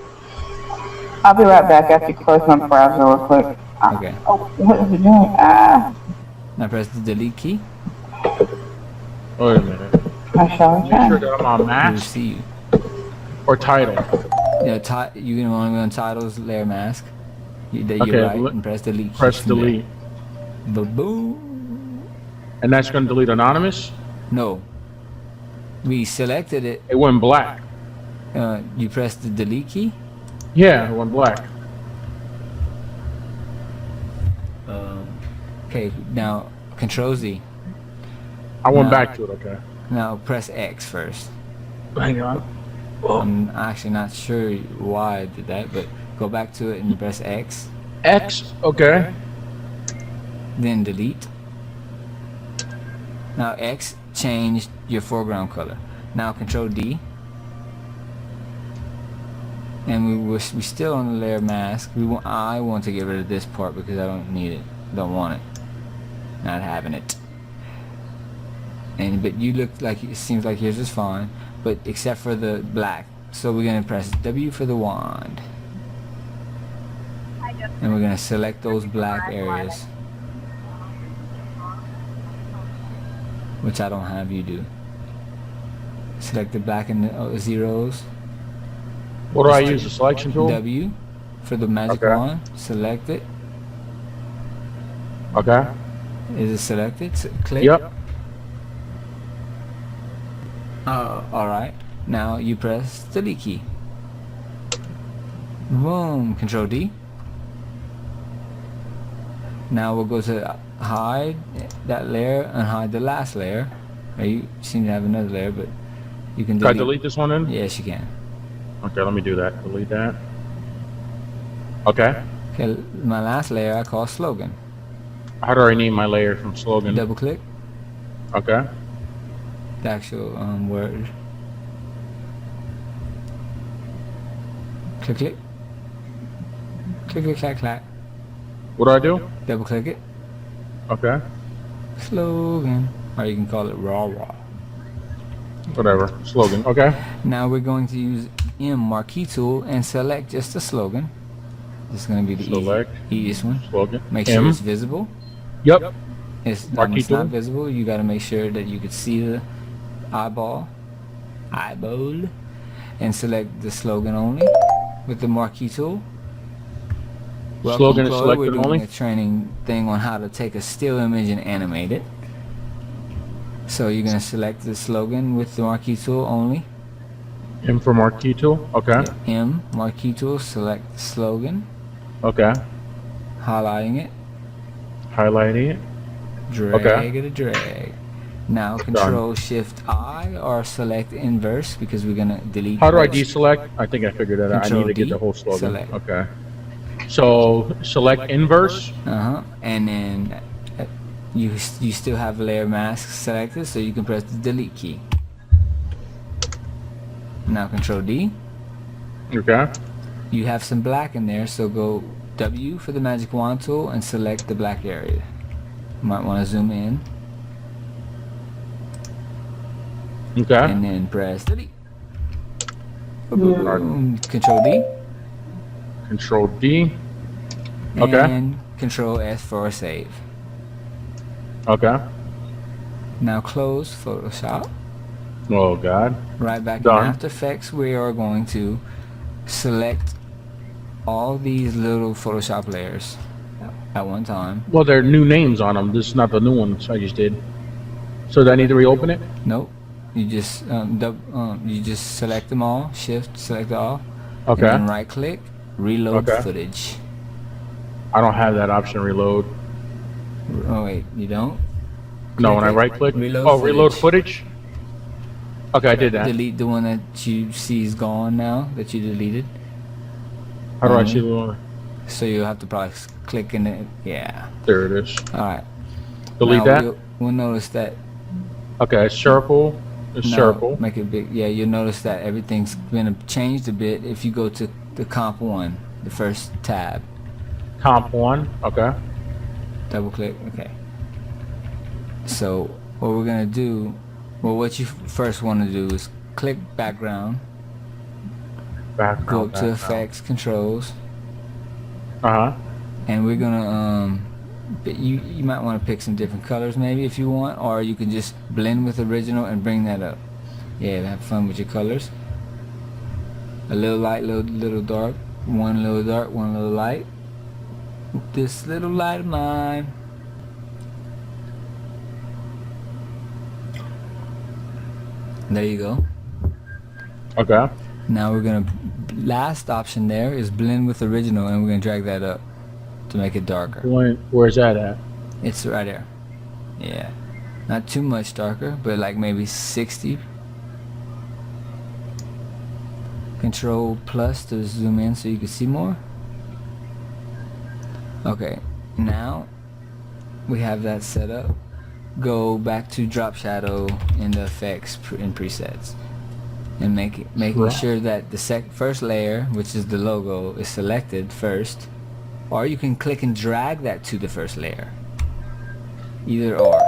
I'll be right back after you close my browser real quick. Okay. Oh, what is it doing? Ah, Now press the delete key. Wait a minute. I shall Make sure return. that I'm on You'll mask see you. or title. Yeah, you're gonna want to go on titles layer mask. You're Okay, right, and press delete. key Press from there. delete. Ba-boom. And that's going to delete anonymous. No. We selected it. It went black. You press the delete key. Yeah, it went black. Okay, now Control Z. I went No. back to it. Okay. Now press X first. Hang on. I'm actually not sure why I did that, but go back to it and press X. X. Okay. Then delete. Now X changed your foreground color. Now Control D. And we still on the layer mask. I want to get rid of this part because I don't need it. Don't want it. Not having it. But you look like it seems like yours is fine, but except for the black. So we're gonna press W for the wand, and we're gonna select those black areas, which I don't have you do. Select the black and the zeros. What do I use? The selection tool. W for the magic Okay. wand. Select it. Okay. Is it selected? Click. Yep. Alright. Now you press the delete key. Boom. Control D. Now we'll go to hide that layer and hide the last layer. You seem to have another layer, but you can Can I delete. delete this one then? Yes, you can. Okay, let me do that. Delete that. Okay. Okay, my last layer I call slogan. How do I name my layer from slogan? Double click Okay. the actual word. Click, click. Click, click, clack, clack. What do I do? Double click it. Okay. Slogan. Or you can call it raw raw. Whatever. Slogan. Okay. Now we're going to use M marquee tool and select just the slogan. This is going to be the Select. easiest one. Slogan. Make sure M. it's visible. Yep. It's Marquee it's not tool. visible. You got to make sure that you could see the eyeball, and select the slogan only with the marquee tool. Welcome, Slogan is Chloe. selected We're doing only? a training thing on how to take a still image and animate it. So you're going to select the slogan with the marquee tool only. M for marquee tool. Okay. M marquee tool, select the slogan, Okay. highlighting it, Highlighting it. drag it, drag. Now Control Shift I or select inverse because we're gonna delete. How do I those. deselect? I think I figured that out. I Control need to get D, the whole slogan. select. Okay. So select inverse. And then you still have layer mask selected, so you can press the delete key. Now Control D. Okay. You have some black in there, so go W for the magic wand tool and select the black area. You might want to zoom in Okay. and then press delete. Boom. Control D. Control D. Okay. And Control S for save. Okay. Now close Photoshop. Oh God. Right back Done. in After Effects, we are going to select all these little Photoshop layers at one time. Well, there are new names on them. This is not the new ones I just did. So do I need to reopen it? Nope. You just you just select them all. Shift, select all, Okay. and then right click, reload Okay. footage. I don't have that option. Reload. Oh wait, you don't? No, when I Click it, right click. reload reload footage. footage. Okay, I did that. Delete the one that you see is gone now that you deleted. How do I see the one? So you'll have to probably click in it. Yeah. There it is. All right. Delete Now that. we'll notice that. Okay, circle. No, Circle. make it big. Yeah, you'll notice that everything's been changed a bit if you go to the comp one, the first tab. Comp 1. Okay. Double click. Okay. So what we're gonna do, well, what you first want to do is click background, Background. go up to effects, controls, Uh huh. and we're gonna you might want to pick some different colors maybe if you want, or you can just blend with original and bring that up. Yeah, have fun with your colors. A little light, little dark, one little dark, one little light. This little light of mine. There you go. Okay. Now we're gonna, last option there is blend with original, and we're gonna drag that up to make it darker. Where's that at? It's right there. Yeah, not too much darker, but like maybe 60. Control plus to zoom in so you can see more. Okay, now we have that set up. Go back to drop shadow in the effects in presets, and making sure that the first layer, which is the logo, is selected first. Or you can click and drag that to the first layer. Either or.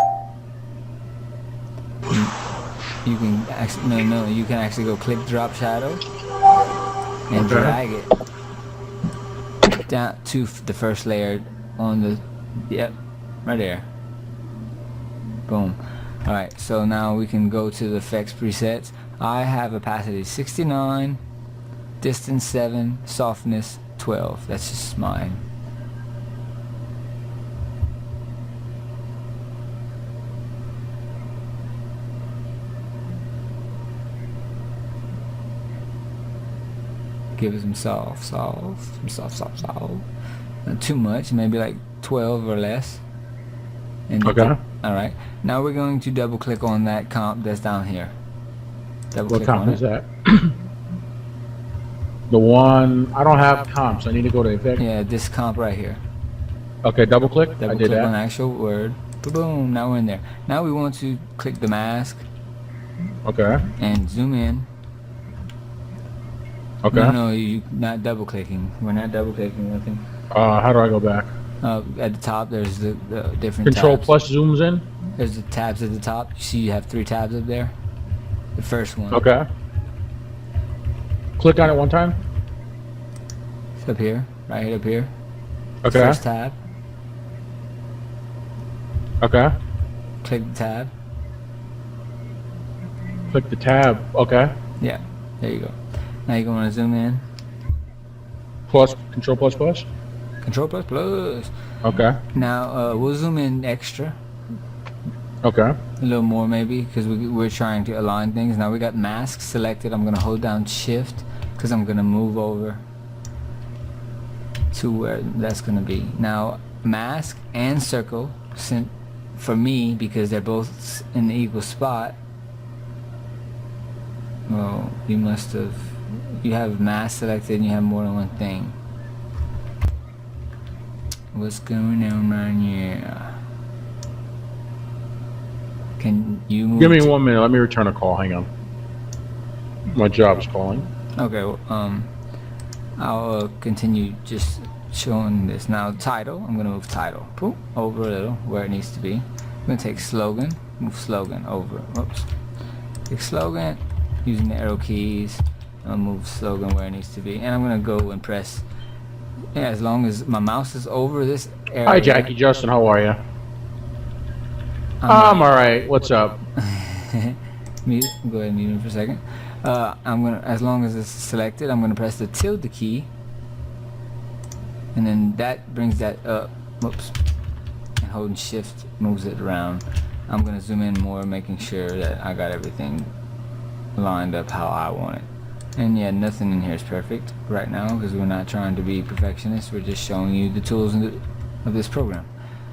You can actually you can actually go click drop shadow and drag it down to the first layer on the right there. Boom. Alright, so now we can go to the effects presets. I have opacity 69, distance 7, softness 12. That's just mine. Give it some soft. Not too much, maybe like 12 or less. And Okay. Alright, now we're going to double click on that comp that's down here. Double What click comp on is it. that? The one, I don't have comps. I need to go to effect. Yeah, this comp right here. Okay, double click. Double I did click on the that. actual word. Boom, now we're in there. Now we want to click the mask Okay. and zoom in. Okay. No, you not double clicking. We're not double clicking nothing. How do I go back? At the top there's the different Control tabs. plus zooms in. There's the tabs at the top. You see you have 3 tabs up there. The first one. Okay. Click on it one time. It's up here. Right here, up here. Okay. First tab. Okay. Click the tab. Click the tab. Okay. Yeah. There you go. Now you're going to zoom in. Plus. Control plus plus. Control plus plus. Okay. Now we'll zoom in extra. Okay. A little more maybe because we're trying to align things. Now we got mask selected. I'm going to hold down shift because I'm going to move over to where that's going to be. Now mask and circle, for me, because they're both in the equal spot. Well, you have mask selected and you have more than one thing. What's going on right here? Can you move? Give me 1 minute. Let me return a call. Hang on. My job is calling. Okay, well, I'll continue just showing this. Now title, I'm gonna move title. Boom, over a little where it needs to be. I'm gonna take slogan, move slogan over. Whoops. Take slogan, using the arrow keys. I'll move slogan where it needs to be, and I'm gonna go and press. Yeah, as long as my mouse is over this area. Hi, Jackie. Justin, how are you? I'm all right. What's up? mute. Go ahead and mute him for a second. I'm gonna, as long as it's selected, I'm gonna press the tilde key, and then that brings that up. Whoops. And holding shift moves it around. I'm gonna zoom in more, making sure that I got everything lined up how I want it. And yeah, nothing in here is perfect right now because we're not trying to be perfectionists. We're just showing you the tools of this program.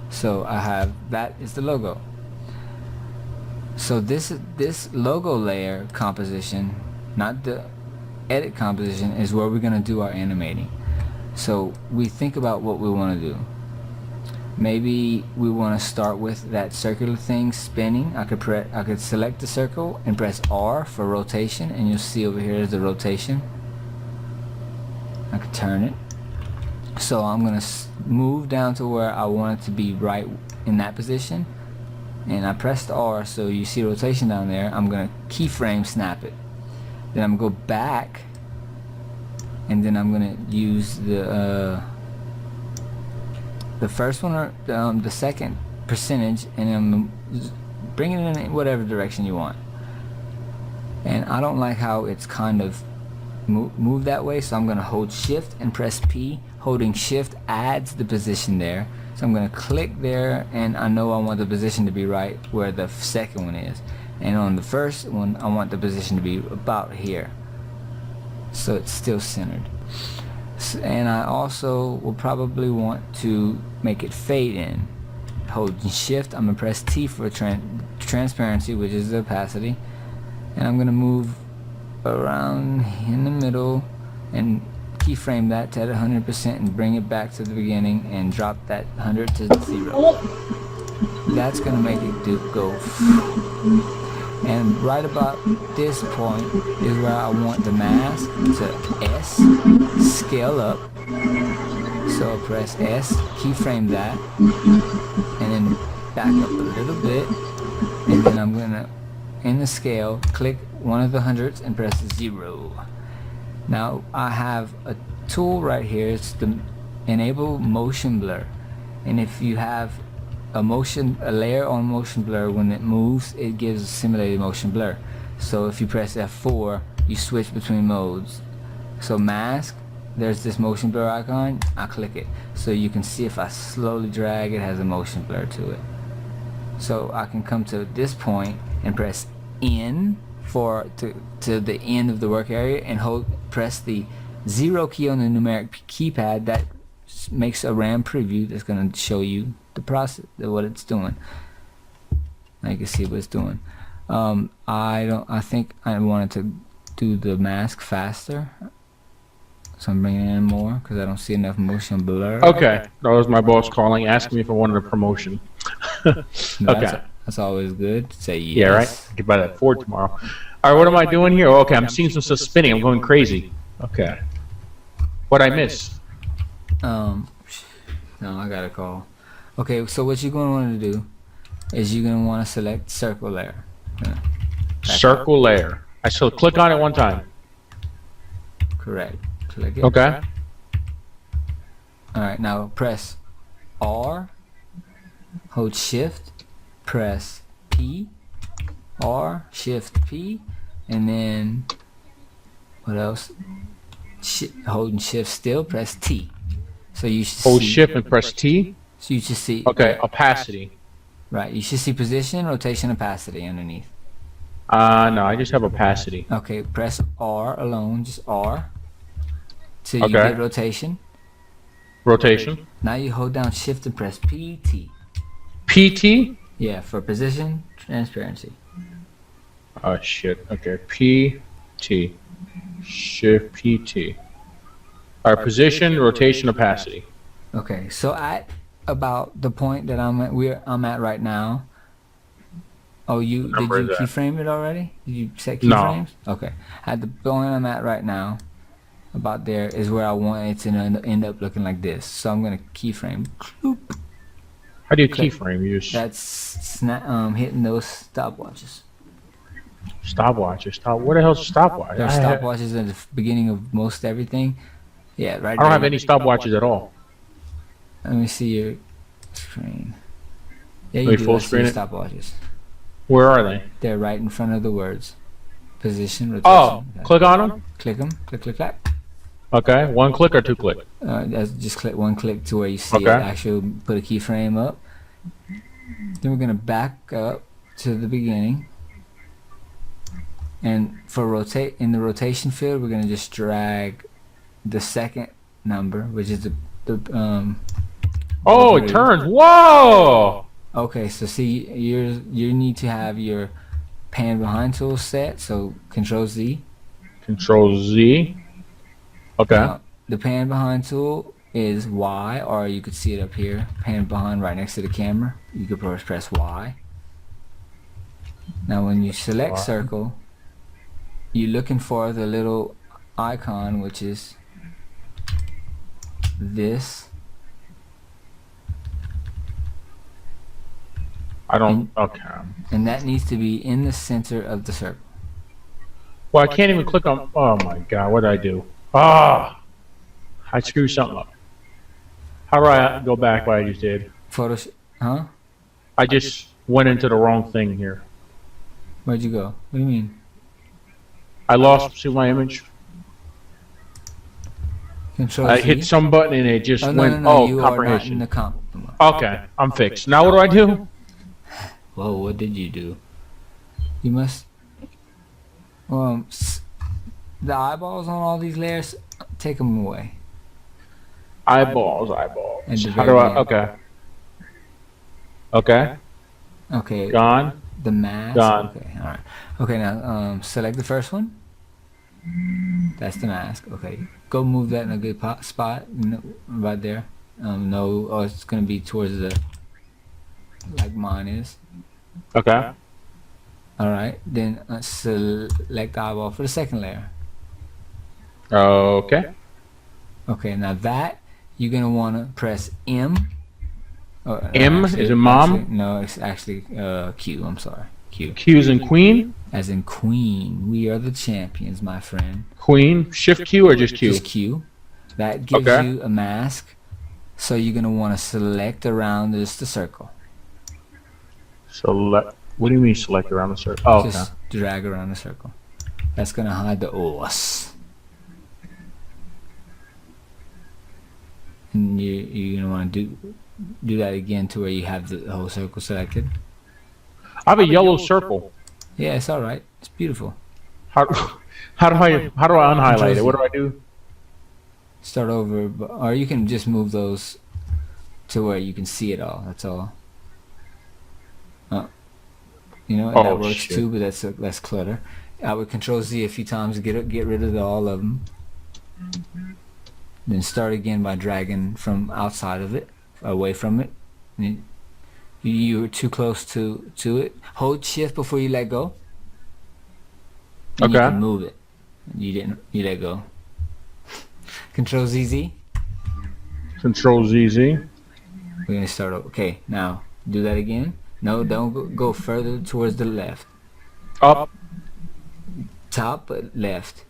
So I have, that is the logo. So this logo layer composition, not the edit composition, is where we're gonna do our animating. So we think about what we want to do. Maybe we want to start with that circular thing spinning. I could select the circle and press R for rotation, and you'll see over here is the rotation. I could turn it. So I'm gonna move down to where I want it to be right in that position, and I pressed R, so you see rotation down there. I'm gonna keyframe snap it. Then I'm gonna go back, and then I'm gonna use the first one or the second percentage, and I'm bringing it in whatever direction you want. And I don't like how it's kind of moved that way, so I'm going to hold shift and press P. Holding shift adds the position there, so I'm going to click there, and I know I want the position to be right where the second one is, and on the first one I want the position to be about here, so it's still centered. And I also will probably want to make it fade in. Holding shift, I'm gonna press T for transparency, which is the opacity, and I'm gonna move around in the middle and keyframe that to 100% and bring it back to the beginning and drop that 100 to 0. That's gonna make it go. And right about this point is where I want the mask to S, scale up. So I'll press S, keyframe that, and then back up a little bit. And then I'm gonna, in the scale, click one of the hundreds and press 0. Now I have a tool right here. It's the enable motion blur. And if you have a layer on motion blur, when it moves it gives a simulated motion blur. So if you press F4 you switch between modes. So mask, there's this motion blur icon, I click it, so you can see if I slowly drag it has a motion blur to it. So I can come to this point and press N to the end of the work area, and press the 0 key on the numeric keypad. That makes a RAM preview that's going to show you the process, what it's doing. Now you can see what it's doing. I think I wanted to do the mask faster, so I'm bringing in more because I don't see enough motion blur. Okay, that was my boss calling, asking me if I wanted a promotion. Okay. That's always good. Say yes. Yeah, right? Get by that Ford tomorrow. All right, what am I doing here? Okay, I'm seeing some stuff spinning. I'm going crazy. Okay. What'd I miss? No, I got a call. Okay, so what you're going to want to do is you're going to want to select circle layer. Circle layer. I still click on it one time. Correct. Click it. Okay. Alright, now press R, hold shift, press P, R, shift P, and then what else? Holding shift still, press T. So you should Hold see, shift and press T. So you should see. Okay, opacity. Right, you should see position, rotation, opacity underneath. No, I just have opacity. Okay, press R alone, just R, till you Okay. get rotation. Rotation. Now you hold down shift and press PT. PT? Yeah, for position, transparency. Oh, shit. Okay, PT. Shift PT. All right, position, rotation, opacity. Okay, so at about the point that I'm at right now. Oh, did you keyframe it already? Did you set keyframes? No. Okay. At the point I'm at right now, about there is where I want it to end up looking like this. So I'm gonna keyframe. How do you keyframe? You just That's hitting those stopwatches. Stopwatches. What the hell's a stopwatch? There are stopwatches at the beginning of most everything. Yeah, right. I don't have any stopwatches at all. Let me see your screen. Yeah, Let me you do. full I see screen your it. stopwatches. Where are they? They're right in front of the words. Position, rotation. Oh, Okay. click on them. Click them. Click, click, click. Okay, 1 click or 2 click? That's just click one click to where you see Okay. it. Actually, put a keyframe up. Then we're gonna back up to the beginning, and for rotate in the rotation field, we're gonna just drag the second number, which is the Oh, it Agreed. turns. Whoa! Okay, so see, you need to have your pan behind tool set. So Control Z. Control Z. Okay. Now, the pan behind tool is Y, or you could see it up here. Pan behind right next to the camera. You could press Y. Now when you select Y. circle, you're looking for the little icon, which is this. I don't. Okay. And that needs to be in the center of the circle. Well, I can't even click on. Oh my God! What did I do? Ah! I screwed something up. How do I go back? What I just did? Photoshop, huh? I just went into the wrong thing here. Where'd you go? What do you mean? I lost. See my image? Control I Z? hit some button and it just Oh, no, went. no, no, Oh, you are not in comprehension. the comp. Okay, I'm fixed. Now what do I do? Whoa, what did you do? You must. The eyeballs on all these layers, take them away. Eyeballs. And the How do I? very Okay. Okay. Okay, Gone. the mask. Gone. Okay, alright. Okay, now select the first one. That's the mask. Okay, go move that in a good spot. Right there. No, oh, it's gonna be towards the. Like mine is. Okay. Alright, then select the eyeball for the second layer. Okay. Okay, now that you're gonna want to press M. M is in mom? No, it's actually Q. I'm sorry, Q. Q's and Queen. As in Queen. We are the champions, my friend. Queen. Shift Q or just Q? Just Q. That gives Okay. you a mask. So you're gonna want to select around just the circle. Select. What do you mean select around the circle? Oh, okay. Just drag around the circle. That's gonna hide the O's. And you're gonna want to do that again to where you have the whole circle selected. I have a yellow circle. Yeah, it's all right. It's beautiful. How do I unhighlight it? What do I do? Start over, or you can just move those to where you can see it all. That's all. You know, and Oh, that works shit. too, but that's less clutter. I would Control Z a few times to get rid of all of them. Then start again by dragging from outside of it, away from it. And you were too close to it. Hold Shift before you let go. And you Okay. can move it. You didn't. You let go. Control ZZ. Control ZZ. We're gonna start over. Okay, now do that again. No, don't go further towards the left. Up. Top, but left.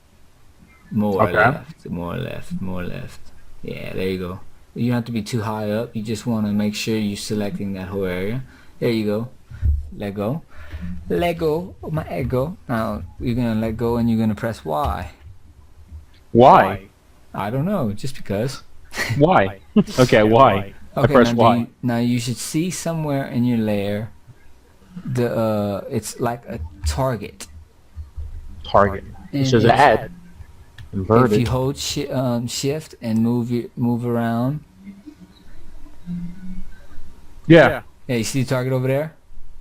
More Okay. left. More left. More left. Yeah, there you go. You don't have to be too high up. You just want to make sure you're selecting that whole area. There you go. Let go. Let go of my ego. Now you're gonna let go and you're gonna press Y. Why? I don't know, just because. Why? Okay, why? I Okay, press now, Y. now you should see somewhere in your layer the it's like a target. Target. And It says if- add. If Inverted. you hold shift and move around, Yeah. yeah, you see the target over there?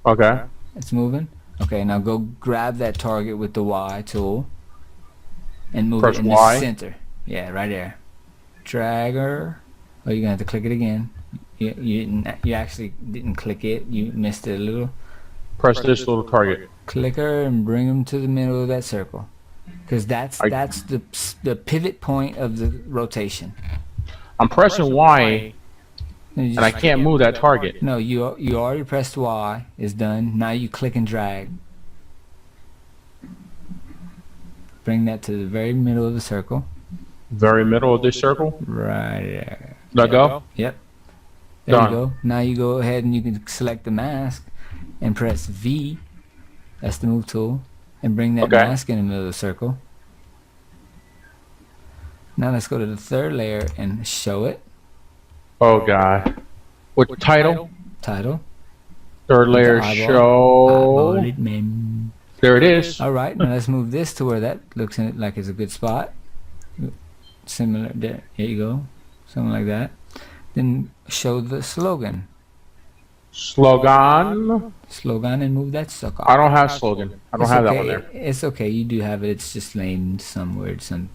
Okay. It's moving. Okay, now go grab that target with the Y tool and move Press it in Y? the center. Yeah, right there. Drag her. Oh, you're gonna have to click it again. You actually didn't click it. You missed it a little. Press this little target. Click her and bring them to the middle of that circle, because that's the pivot point of the rotation. I'm pressing Y and I can't move that target. No, you already pressed Y. It's done. Now you click and drag. Bring that to the very middle of the circle. Very middle of this circle. Right there. Let go. Yep. There Done. you go. Now you go ahead and you can select the mask and press V That's the move tool. And bring that Okay. mask in the middle of the circle. Now let's go to the third layer and show it. Oh god. What title? Title. Third layer Eyeball. show. Eyeball it, man. There it is. All right, now let's move this to where that looks like it's a good spot. Similar, there you go, something like that. Then show the slogan. Slogan. Slogan and move that sucker. I don't have slogan. I don't It's have okay. that one there. It's okay, you do have it. It's just laying somewhere, some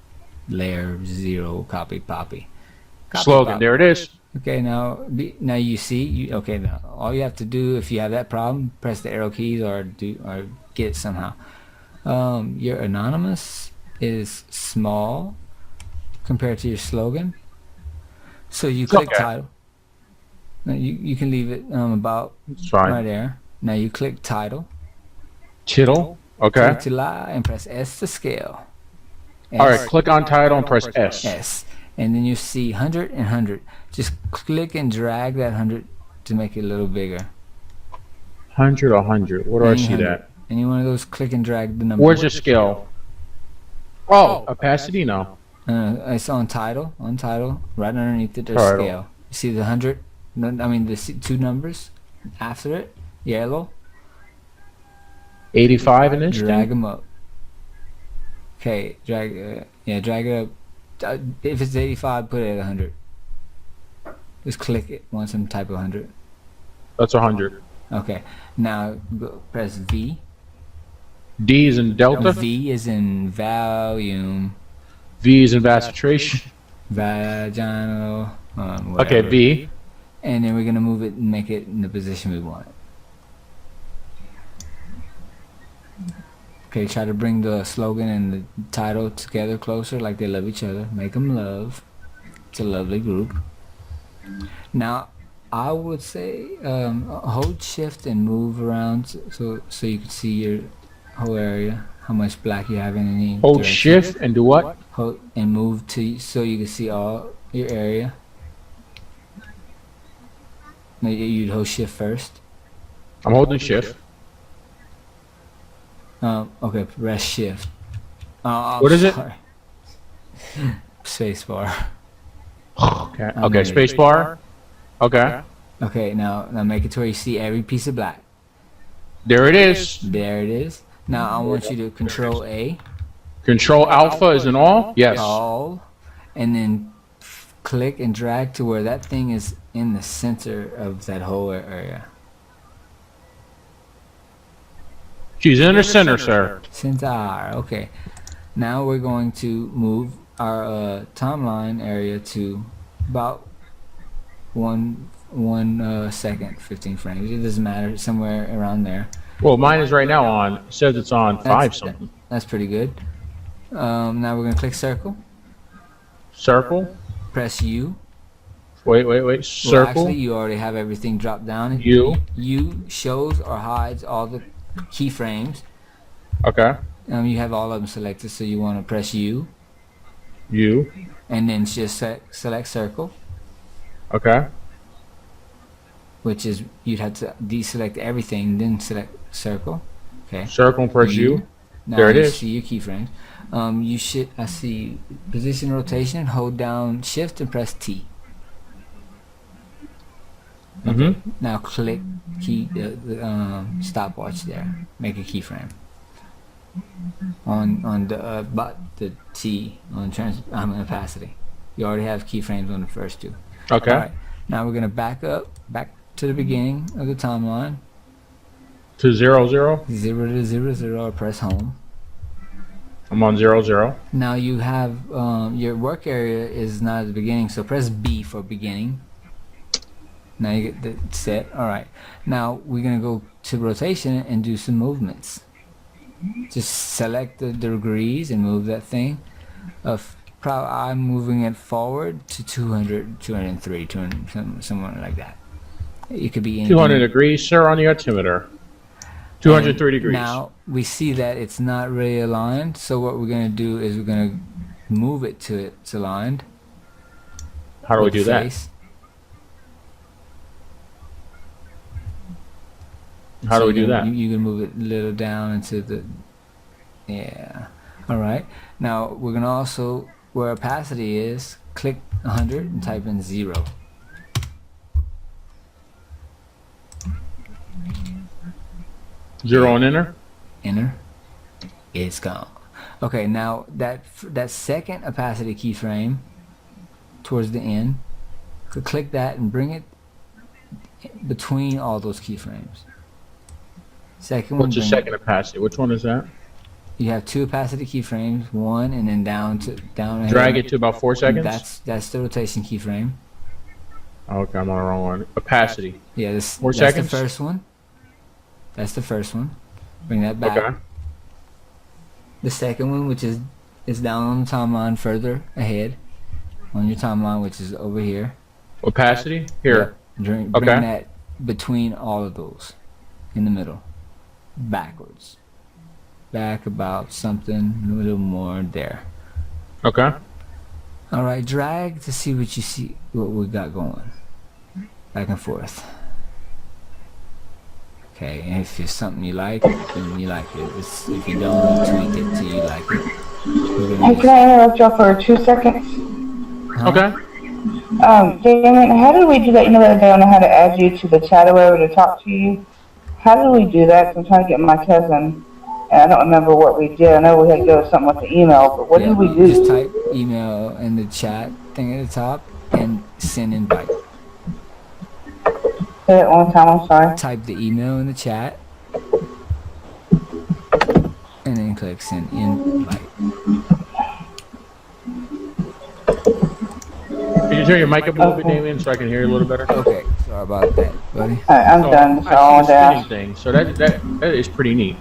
layer 0, copy, poppy. Copy, Slogan. pop. There it is. Okay, now you see. Okay, now all you have to do if you have that problem, press the arrow keys or get it somehow. Your anonymous is small compared to your slogan, so you click okay. title. Now you can leave it about It's fine. right there. Now you click title. Tittle. Okay. To lie and press S to scale. All right. Click on title and press S. S, and then you see 100 and 100. Just click and drag that 100 to make it a little bigger. 100 or 100. Where do I see that? Any one of those, click and drag the number. Where's the scale? Oh, opacity? No. It's on title. On title, right underneath it, there's Title. scale. You see the 100? No, I mean the two numbers after it, yellow. 85 in this Drag thing? them up. Okay, drag it up. If it's 85, put it at 100. Just click it once and type 100. That's 100. Okay, now press V. D is in delta. V is in volume. V is in vasaturation. Vaginal. Okay, Whatever. V. And then we're gonna move it and make it in the position we want it. Okay, try to bring the slogan and the title together closer, like they love each other. Make them love. It's a lovely group. Now, I would say hold shift and move around so you can see your whole area, how much black you have in any Hold direction. shift and do what? Hold and move to so you can see all your area. No, you'd hold shift first. I'm holding shift. Okay, press shift. What is it? Space bar. Okay. Okay. Space bar. Okay. Okay, now make it to where you see every piece of black. There it is. There it is. Now I want you to Control A. Control alpha is in all. Yes. All, and then click and drag to where that thing is in the center of that whole area. She's in the center, sir. Center. Okay. Now we're going to move our timeline area to about one second, 15 frames. It doesn't matter, somewhere around there. Well, mine is right now on. It says it's on 5 something. That's pretty good. Now we're gonna click circle. Circle. Press U. Wait. Well, Circle. actually, you already have everything dropped down. U. U shows or hides all the keyframes. Okay. You have all of them selected, so you want to press U, U. and then just select circle, Okay. which is you'd have to deselect everything, then select circle. Okay. Circle and press U. Now There it you is. see your keyframes. You should. I see position rotation. Hold down Shift and press T. Mm-hmm. Now click the stopwatch there. Make a keyframe on the T on opacity. You already have keyframes on the first two. Okay. All right. Now we're gonna back to the beginning of the timeline. To 0, 0. 0 to 0 0. Or press home. I'm on 0, 0. Now you have your work area is not at the beginning, so press B for beginning. Now you get the set. All right. Now we're gonna go to rotation and do some movements. Just select the degrees and move that thing. I'm moving it forward to 200, 203, 200, somewhere like that. It could be anything. 200 degrees, sir, on the altimeter. 203 degrees. Now we see that it's not really aligned, so what we're gonna do is we're gonna move it to it's aligned. How do we with do the that? face. How do we do that? You can move it a little down into the, yeah. All right. Now we're gonna also, where opacity is, click 100 and type in 0. Zero and enter. Enter. It's gone. Okay, now that second opacity keyframe towards the end, click that and bring it between all those keyframes. Second one. What's the second opacity? Which one is that? You have 2 opacity keyframes, one and then down Drag it to about 4 seconds. That's the rotation keyframe. Okay, I'm on the wrong one. Opacity. Yeah, 4 that's seconds. the first one. That's the first one. Bring that back. Okay. The second one, which is down on the timeline further ahead on your timeline, which is over here. Opacity here. Bring Okay. that between all of those, in the middle, backwards, back about something a little more there. Okay. All right, drag to see what you see, what we got going, back and forth. Okay, and if it's something you like, then you like it. If you don't, you tweak it till you like it. Hey, can I interrupt y'all for 2 seconds? Okay. Damon, how did we do that? You know, the other day on how to add you to the chat or whatever to talk to you. How did we do that? 'Cause I'm trying to get my cousin, and I don't remember what we did. I know we had to go to something with the email, but what did we do? Just type email in the chat thing at the top and send invite. Say it one time, I'm sorry. Type the email in the chat and then click send invite. Can you turn your mic up a little bit, Damien, so I can hear you a little better? Okay, sorry about that, buddy. Alright, I'm done. That's all I I wanted see to a ask. spinning thing, so that is pretty neat.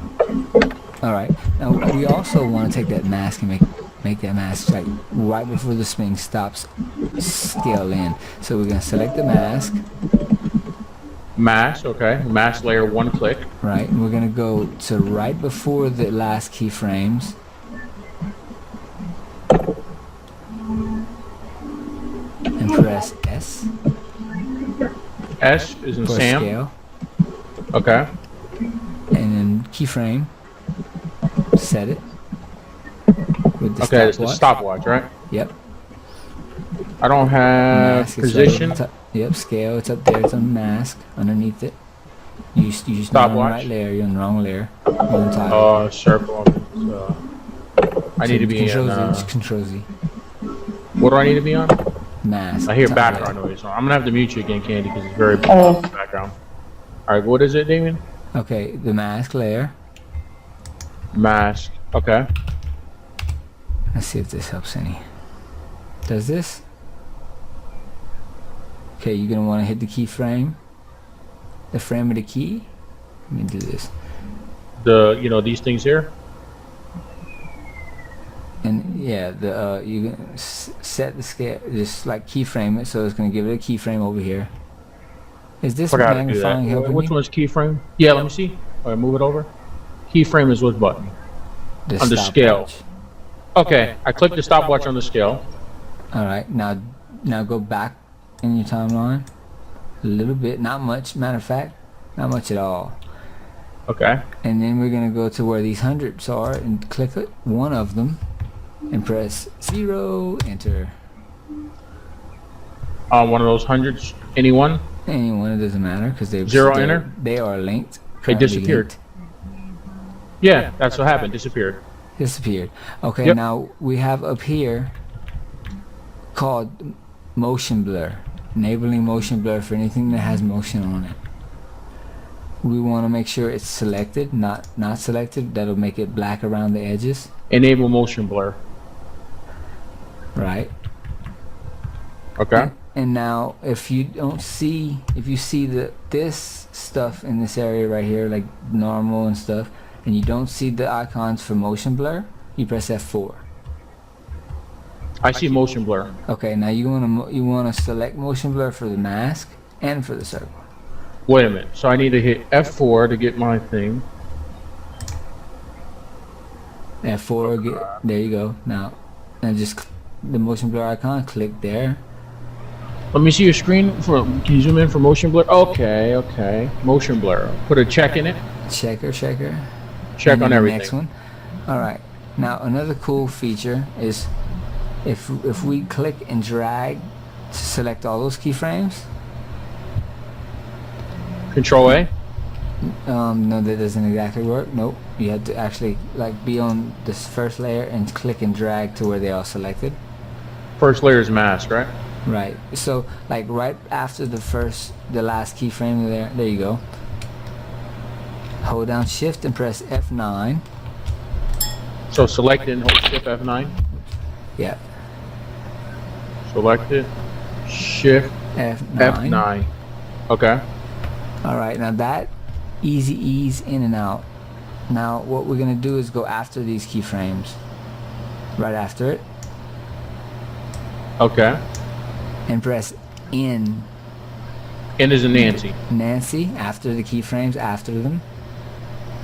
All right. Now we also want to take that mask and make that mask like right before the spin stops, scale in. So we're gonna select the mask, Mask, okay. Mask layer, 1 click. right? And we're gonna go to right before the last keyframes. And press S S is in for Sam. scale, Okay. and then keyframe. Set it with the Okay, it's the stopwatch. stopwatch, right? Yep. I don't have Mask is right position. up top. Yep, scale. It's up there. It's on mask underneath it. You just not on the Stopwatch. right layer. You're on the wrong layer. You're on top. Circle. I need to be Control in. Z. Just Control Z. What do I need to be on? Mask. I hear top background layer. noise. So I'm gonna have to mute you again, Candy, because it's very Oh. background. All right, what is it, Damien? Okay, the mask layer. Mask. Okay. Let's see if this helps any. Does this? Okay, you're gonna want to hit the keyframe. The frame of the key. Let me do this. These things here. And yeah, you can set the scale, just like keyframe it, so it's gonna give it a keyframe over here. Is this Forgot to do magnifying that. helping Which you? one's keyframe? Yeah, let me see. All right, move it over. Keyframe is what button? The Under scale. stopwatch. Okay, I clicked the stopwatch on the scale. All right, now go back in your timeline a little bit, not much. Matter of fact, not much at all. Okay. And then we're gonna go to where these hundreds are and click it, one of them, and press 0, enter. One of those hundreds. Anyone? Anyone, it doesn't matter because they 0, enter? They are linked. They currently disappeared. linked. Yeah, that's what happened. Disappeared. Disappeared. Okay, Yep. now we have up here called motion blur, enabling motion blur for anything that has motion on it. We want to make sure it's selected, not selected. That'll make it black around the edges, Enable motion blur. right? Okay. And now if you see this stuff in this area right here, like normal and stuff, and you don't see the icons for motion blur, you press F4. I see motion blur. Okay, now you wanna select motion blur for the mask and for the circle. Wait a minute. So I need to hit F4 to get my thing. F4, there you go. Now just the motion blur icon, click there. Let me see your screen. Can you zoom in for motion blur? Okay, okay. Motion blur. Put a check in it. Checker. Check And on then the everything. next one. All right. Now another cool feature is if we click and drag to select all those keyframes. Control A. No, that doesn't exactly work. Nope. You have to actually like be on this first layer and click and drag to where they are selected. First layer is mask, right? Right. So like right after the last keyframe there you go. Hold down Shift and press F9. So select it and hold Shift F9. Yeah. Select it. Shift F9. F9. Okay. All right. Now that easy ease in and out. Now what we're gonna do is go after these keyframes. Right after it. Okay. And press N. N is in Nancy. Nancy after the keyframes after them.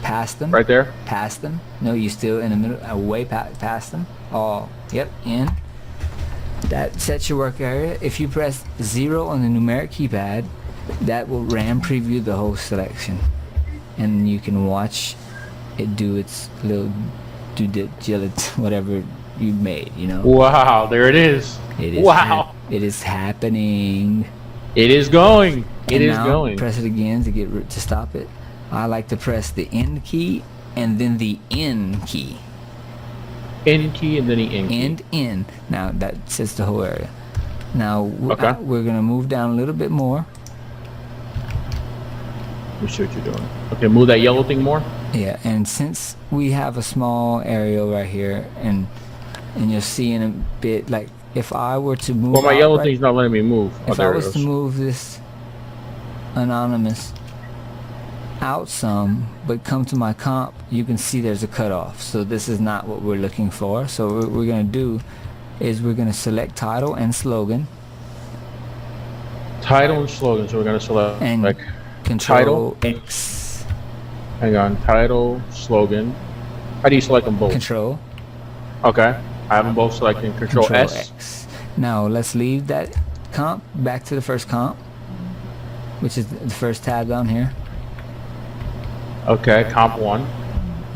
Past them. Right there. Past them. No, you still in the middle. Way past them. Oh, yep. In. That sets your work area. If you press 0 on the numeric keypad, that will RAM preview the whole selection, and you can watch it do its little whatever you made. You know. Wow, there it is. It is. Wow. It is happening. It is going. It And is now going. Press it again to stop it. I like to press the End key and then the N key. N key and then the N key. And N. Now that sets the whole area. Now Okay. we're gonna move down a little bit more. Let me see what you're doing. Okay, move that yellow thing more. Yeah, and since we have a small area right here, and you'll see in a bit, like if I were to move. Well, my out yellow right- thing's not letting me move. Oh, If I there it was to goes. move this anonymous out some, but come to my comp, you can see there's a cutoff. So this is not what we're looking for. So what we're gonna do is we're gonna select title and slogan Title and slogan. So we're gonna select and like Control title. X. Hang on. Title, slogan. How do you select them both? Control. Okay. I have them both selected. Control S. X. Now let's leave that comp back to the first comp, which is the first tab down here. Okay. Comp 1.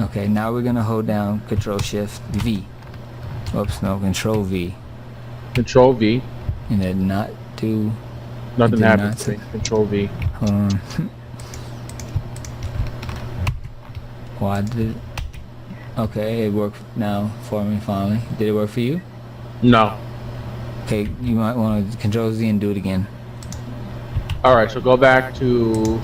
Okay, now we're gonna hold down Control Shift V. Oops, no, Control V. Control V. And then not do. Nothing did happens. not to me. Control V. Hold on. Why did? Okay, it worked now for me finally. Did it work for you? No. Okay, you might want to Control Z and do it again. All right. So go back to.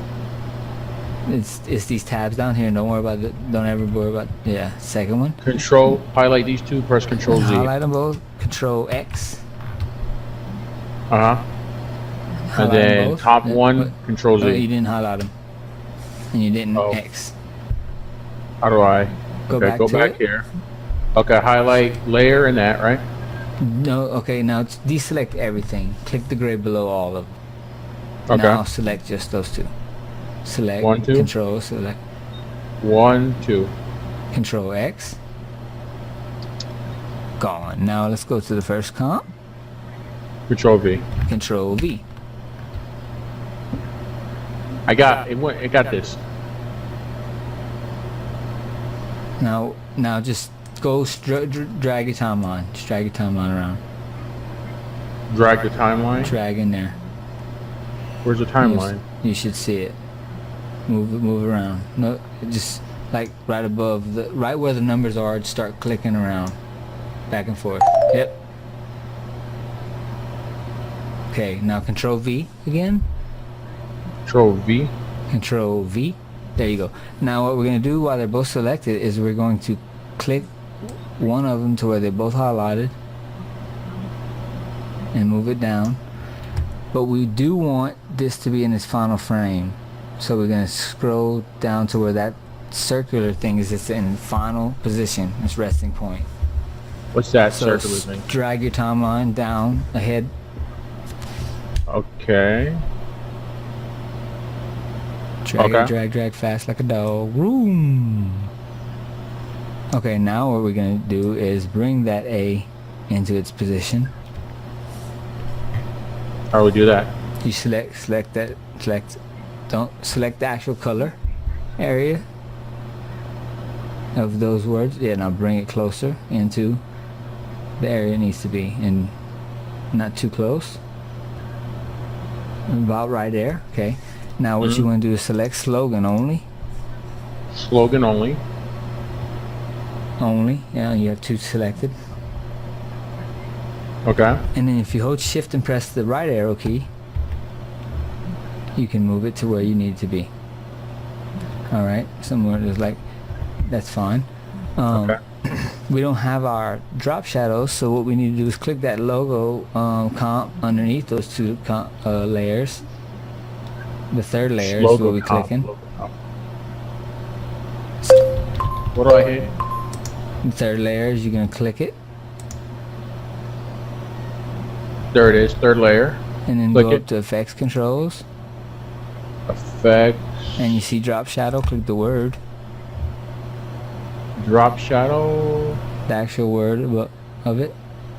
It's these tabs down here. Don't worry about it. Don't ever worry about. Yeah, second one. Control. Highlight these two. Press Control Z. Highlight them both. Control X. Uh huh. And Highlight 'em then both. top Yeah, one. what? Control Oh, you Z. didn't highlight them, and you didn't Oh. X. How do I? Go Okay. back Go to back it. here. Okay. Highlight layer and that. Right. No, okay, now deselect everything. Click the gray below all of them. Okay. Now select just those two. Select 1, 2. Control, select 1, 2. Control X. Gone. Now let's go to the first comp. Control V. Control V. I got it. It got this. Now just go drag your timeline. Just drag your timeline around. Drag the timeline. Drag in there. Where's the timeline? You should see it. Move around. No, just like right above right where the numbers are. Just start clicking around, back and forth. Yep. Okay, now Control V again. Control V. Control V. There you go. Now what we're going to do while they're both selected is we're going to click one of them to where they're both highlighted and move it down. But we do want this to be in its final frame. So we're going to scroll down to where that circular thing is. It's in final position. It's resting point. What's that So circular thing? drag your timeline down ahead. Okay. Drag, Okay. drag fast like a dog. Room. Okay, now what we're gonna do is bring that A into its position. How do we do that? You don't select the actual color area of those words. Yeah, now bring it closer into the area it needs to be, and not too close. About right there. Okay. Now what you want to do is select slogan only. Slogan only. Only. Yeah, you have two selected. Okay. And then if you hold shift and press the right arrow key, you can move it to where you need it to be. Alright, somewhere there's like, that's fine. Okay. We don't have our drop shadows, so what we need to do is click that logo comp underneath those two layers. The third layer is what we're clicking. What do I hit? The third layer is you're going to click it, There it is, third layer. and then Click go it. up to effects controls, Effect. and you see drop shadow, click the word, Drop shadow. the actual word of it,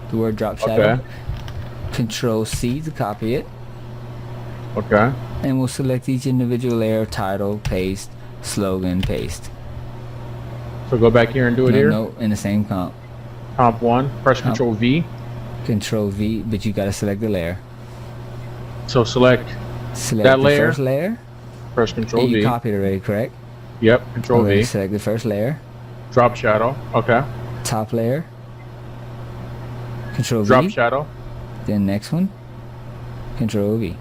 the word drop shadow. Okay. Control C to copy it, Okay. and we'll select each individual layer, title, paste, slogan, paste. So go back here and do it here. No, in the same comp. Comp 1. Press Control V. Control V, but you gotta select the layer. So select Select the layer? first layer. Press Control You V. copied already, correct? Yep. Control Okay, V. select the first layer. Drop shadow. Okay. Top layer. Control Drop V. shadow. Then next one. Control V.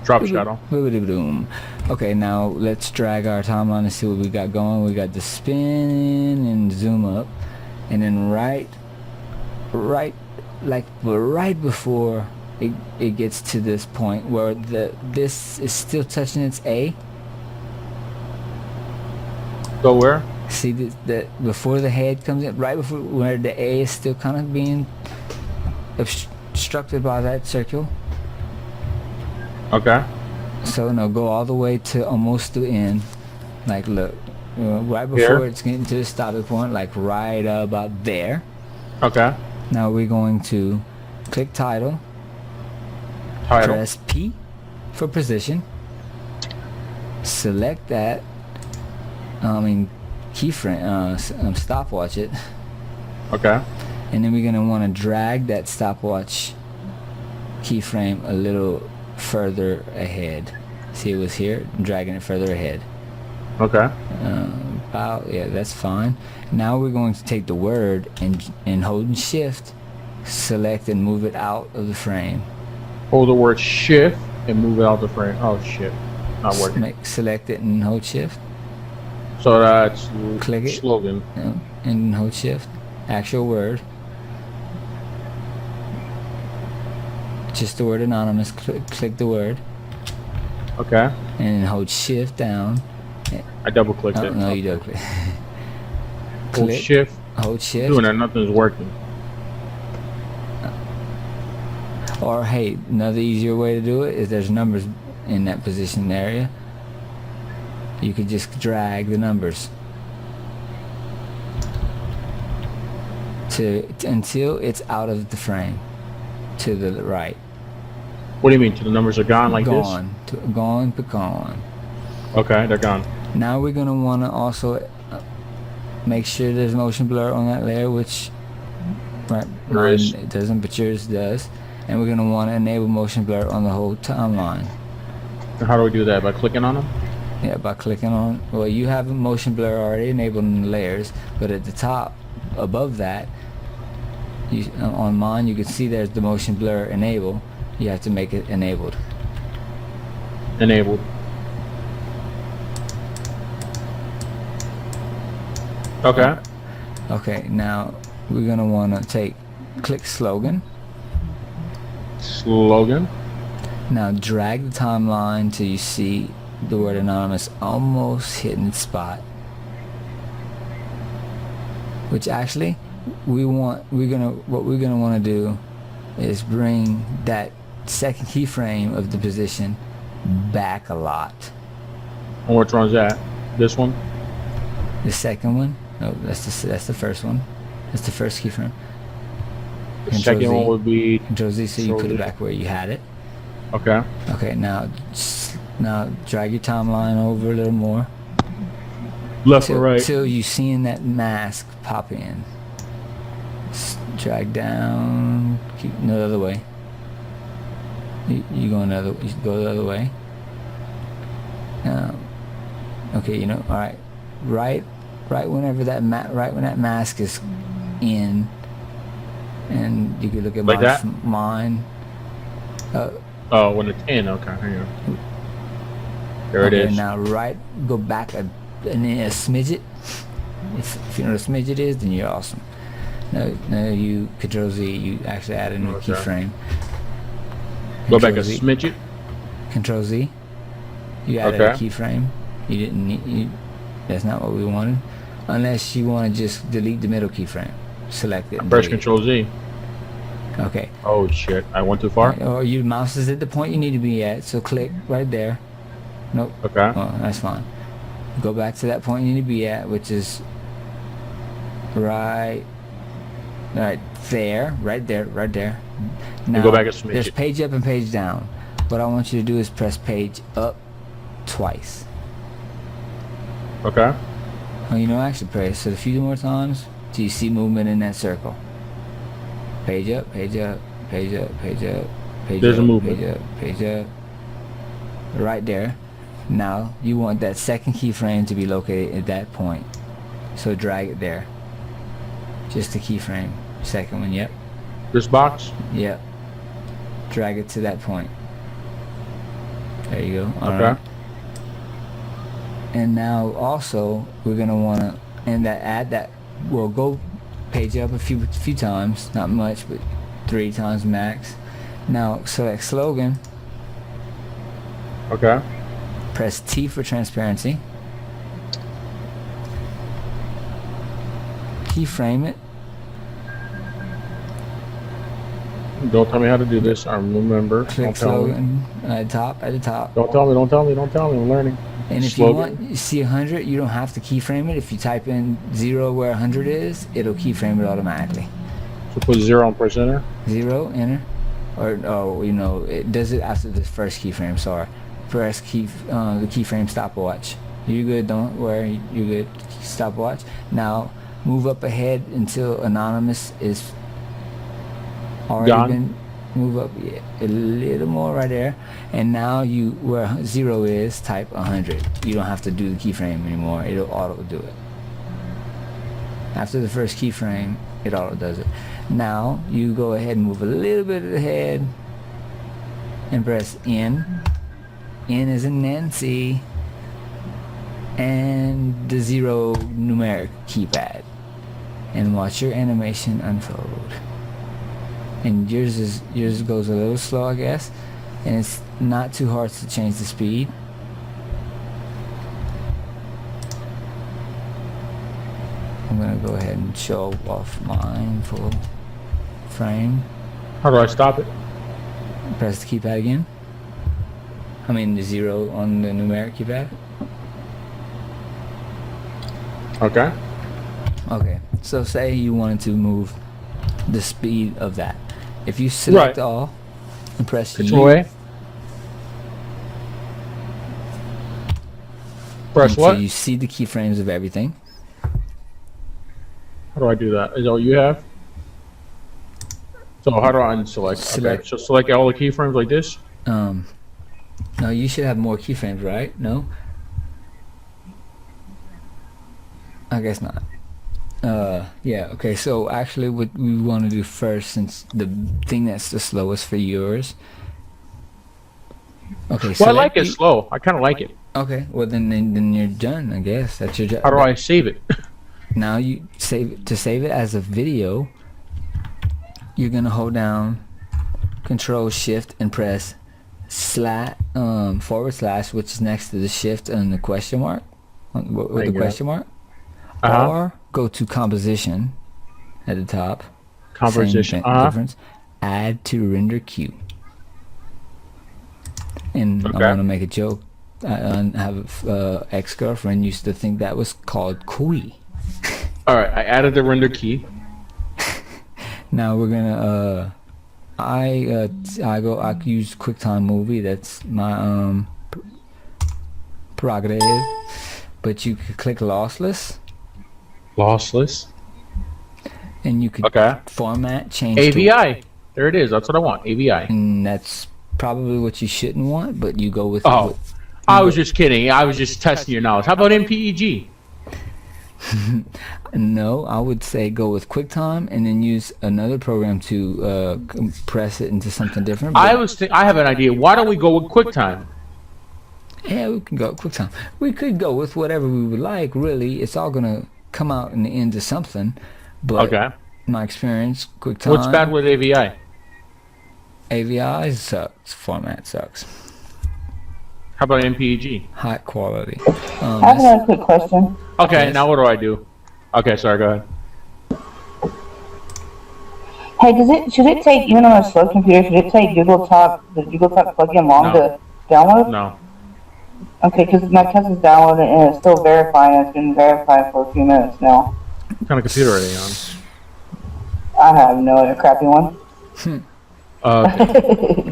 Drop shadow. Boom. Okay, now let's drag our timeline and see what we got going. We got the spin and zoom up, and then right before it gets to this point where this is still touching its A. Go where? See the before the head comes in, right before where the A is still kind of being obstructed by that circle. Okay. So now go all the way to almost the end. Like look, right before Here? it's getting to the stopping point, like right about there. Okay. Now we're going to click title, Title. press P for position, select that, keyframe, stopwatch it, Okay. and then we're going to want to drag that stopwatch keyframe a little further ahead. See, it was here, I'm dragging it further ahead. Okay. Yeah, that's fine. Now we're going to take the word and holding shift, select and move it out of the frame. Hold the word shift and move it out the frame. Oh shit. Not working. Select it and hold shift. So that's Click it. slogan. And hold shift. Actual word. Just the word anonymous. Click the word. Okay. And hold shift down. I double clicked Oh, it. no, you don't click. Hold Click. shift. Hold shift. Doing that, nothing's working. Or hey, another easier way to do it is there's numbers in that position area. You could just drag the numbers until it's out of the frame to the right. What do you mean? To the numbers are gone like Gone. Gone, but gone. this? Okay, they're gone. Now we're going to want to also make sure there's motion blur on that layer, which right, There mine is. it doesn't, but yours does. And we're going to want to enable motion blur on the whole timeline. And how do we do that? By clicking on them? Yeah, by clicking on, well, you have a motion blur already enabled in the layers, but at the top, above that, on mine, you can see there's the motion blur enable. You have to make it enabled. Enabled. Okay. Okay, now we're gonna want to click slogan. Slogan. Now drag the timeline till you see the word anonymous almost hitting its spot. Which actually, what we're gonna want to do is bring that second keyframe of the position back a lot. And which one's that? This one? The second one? No, that's the first one. That's the first keyframe. The second one would be Control Z, so you Control put it Z. back where you had it. Okay. Okay, now drag your timeline over a little more Left or right? till you seeing that mask pop in. Drag down, keep no other way. You go the other way. Okay, you know, all right, right whenever that when that mask is in, and you can look at Like that? mine. Oh, when it's in. Okay, hang on. There it Okay, is. now go back and then a smidget. If you know what a smidget is, then you're awesome. No, you Control Z. You actually add a new Okay. keyframe. Go back a Control Z. smidget. Control Z. You added a keyframe. You didn't need. That's not what we wanted. Unless you want to just delete the middle keyframe. Select it. And Press delete Control Z. it. Okay. Oh shit! I went too far. Or your mouse is at the point you need to be at. So click right there. Nope. Okay. Oh, that's fine. Go back to that point you need to be at, which is right there. Now, go back a smidget. there's page up and page down. What I want you to do is press page up twice. Okay. Oh, you know, actually press it a few more times till you see movement in that circle. Page up, page up, page up, page up, page There's up, a movement. page up, page up. Right there. Now you want that second keyframe to be located at that point. So drag it there. Just the keyframe. Second one, yep. This box. Yep. Drag it to that point. There you go. All Okay. right. And now also we're gonna wanna add that. We'll go page up a few times, not much, but 3 times max. Now select slogan. Okay. Press T for transparency. Keyframe it. Don't tell me how to do this. I remember. Click Don't tell me. slogan at the top. Don't tell me. Don't tell me. Don't tell me. I'm learning. And if you want, you see 100, you don't have to keyframe it. If you type in 0 where 100 is, it'll keyframe it automatically. So put 0 and press enter. 0, enter. Or, oh, you know, it does it after the first keyframe, sorry. Press the keyframe stopwatch. You're good, don't worry, you're good. Stopwatch. Now, move up ahead until anonymous is already Gone. been. Move up a little more right there, and now where 0 is, type 100. You don't have to do the keyframe anymore. It'll auto do it. After the first keyframe, it auto does it. Now you go ahead and move a little bit ahead and press N. N is in Nancy, and the 0 numeric keypad, and watch your animation unfold. And yours goes a little slow, I guess, and it's not too hard to change the speed. I'm gonna go ahead and show off mine full frame. How do I stop it? Press the keypad again. I mean the 0 on the numeric keypad. Okay. Okay, so say you wanted to move the speed of that. If you select Right. all and press Control A. Press until what? you see the keyframes of everything. How do I do that? Is that what you have? So how do I unselect? Okay. Select. So select all the keyframes like this. No, you should have more keyframes, right? No? I guess not. Yeah, okay, so actually what we want to do first, since the thing that's the slowest for yours. Okay, Well, I like it slow. I kind of like it. Okay, well then you're done, I guess. That's your job. How do I save it? Now you save it as a video. You're gonna hold down Control Shift and press / which is next to the shift and the question mark with the question mark. Or go to composition at the top. Composition. Difference. Add to render queue. And Okay. I want to make a joke. I have ex-girlfriend used to think that was called kui. All right. I added the render key. Now we're gonna I use QuickTime Movie. That's my prerogative. But you could click lossless, Lossless. and you could Okay. format change AVI. There it is. That's what I want. AVI. and that's probably what you shouldn't want, but you go with Oh, I was just kidding. I was just testing your knowledge. How about MPEG? No, I would say go with QuickTime and then use another program to compress it into something different. I have an idea. Why don't we go with QuickTime? Yeah, we can go with QuickTime. We could go with whatever we would like. Really, it's all gonna come out in the end to something. But Okay. my experience, QuickTime. What's bad with AVI? AVI sucks. Format sucks. How about MPEG? High quality. I have another quick question. Okay, Yes. now what do I do? Okay, sorry, go ahead. Hey, should it take, even on a slow computer, should it take the Google Talk plugin long No. to download? No. Okay, because my cousin's downloaded it and it's still verifying. It's been verified for a few minutes now. What kind of computer are they on? I have no idea, crappy one.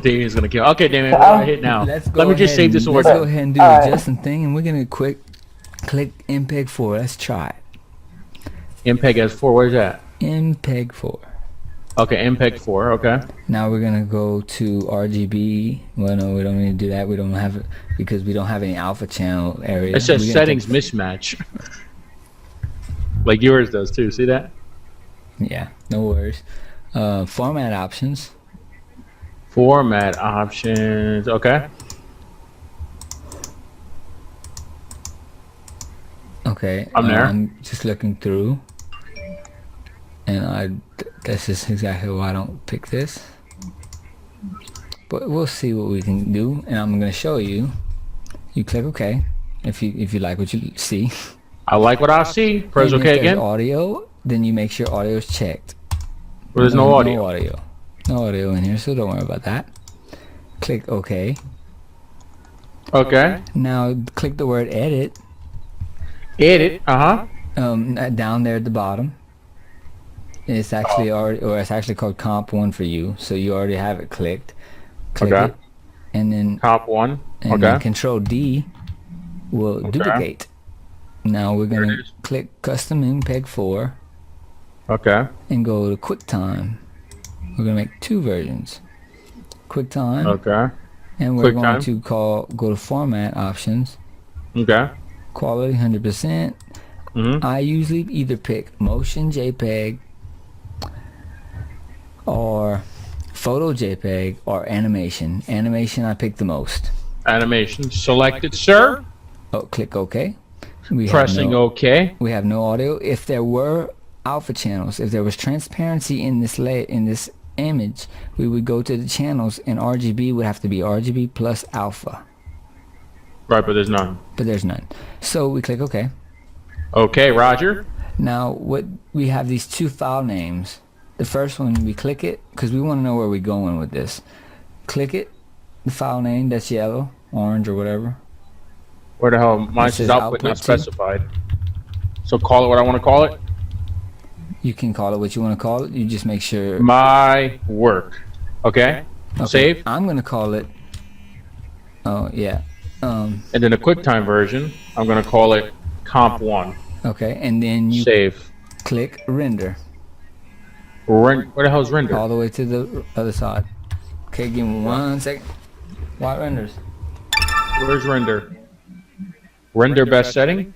Damien's gonna kill. Okay, Damien, what do I hit now? Let me just save this Let's order. go ahead and do Alright. the Justin thing, and we're gonna click MPEG 4. Let's try it. MPEG S4, where's that? MPEG 4. Okay, MPEG 4, okay. Now we're gonna go to RGB. Well, no, we don't need to do that. We don't have it because we don't have any alpha channel area. It says We're gonna settings mismatch. Like yours does too, see that? Yeah, no worries. Format options. Format options, okay. Okay, I'm there. I'm just looking through, and this is exactly why I don't pick this. But we'll see what we can do, and I'm gonna show you. You click OK if you like what you see. I like what I see. Press And if okay there's again. audio, then you make sure audio is checked. Well, there's no audio. No audio in here, so don't worry about that. Click OK. Okay. Now click the word edit Edit, down there at the bottom. It's actually it's actually called Comp 1 for you, so you already have it clicked. Click Okay. it, and then Top 1, and then okay. Control D will duplicate. Now we're There it gonna is. click Custom MPEG 4 Okay. and go to QuickTime. We're gonna make two versions. QuickTime, Okay. and we're going QuickTime. to go to Format Options, Okay. Quality 100%. Mm-hmm. I usually either pick Motion JPEG or Photo JPEG or Animation. Animation I pick the most. Animation selected, sir. Oh, click OK. We have Pressing no- OK. We have no audio. If there were alpha channels, if there was transparency in this image, we would go to the channels, and RGB would have to be RGB plus alpha. Right, but there's none. But there's none. So we click OK. Okay, Roger. Now what we have these two file names. The first one, we click it because we want to know where we're going with this. Click it, the file name that's yellow, orange, or whatever. Where the hell? Mine This says is output not output 2. specified. So call it what I want to call it. You can call it what you want to call it. You just make sure. My work. Okay. Okay, Save. I'm gonna call it. Oh yeah. And then the QuickTime version, I'm going to call it Comp 1. Okay, and then you Save. click render Where the hell is render? all the way to the other side. Okay, give me 1 second. Why renders? Where's render? Render best setting?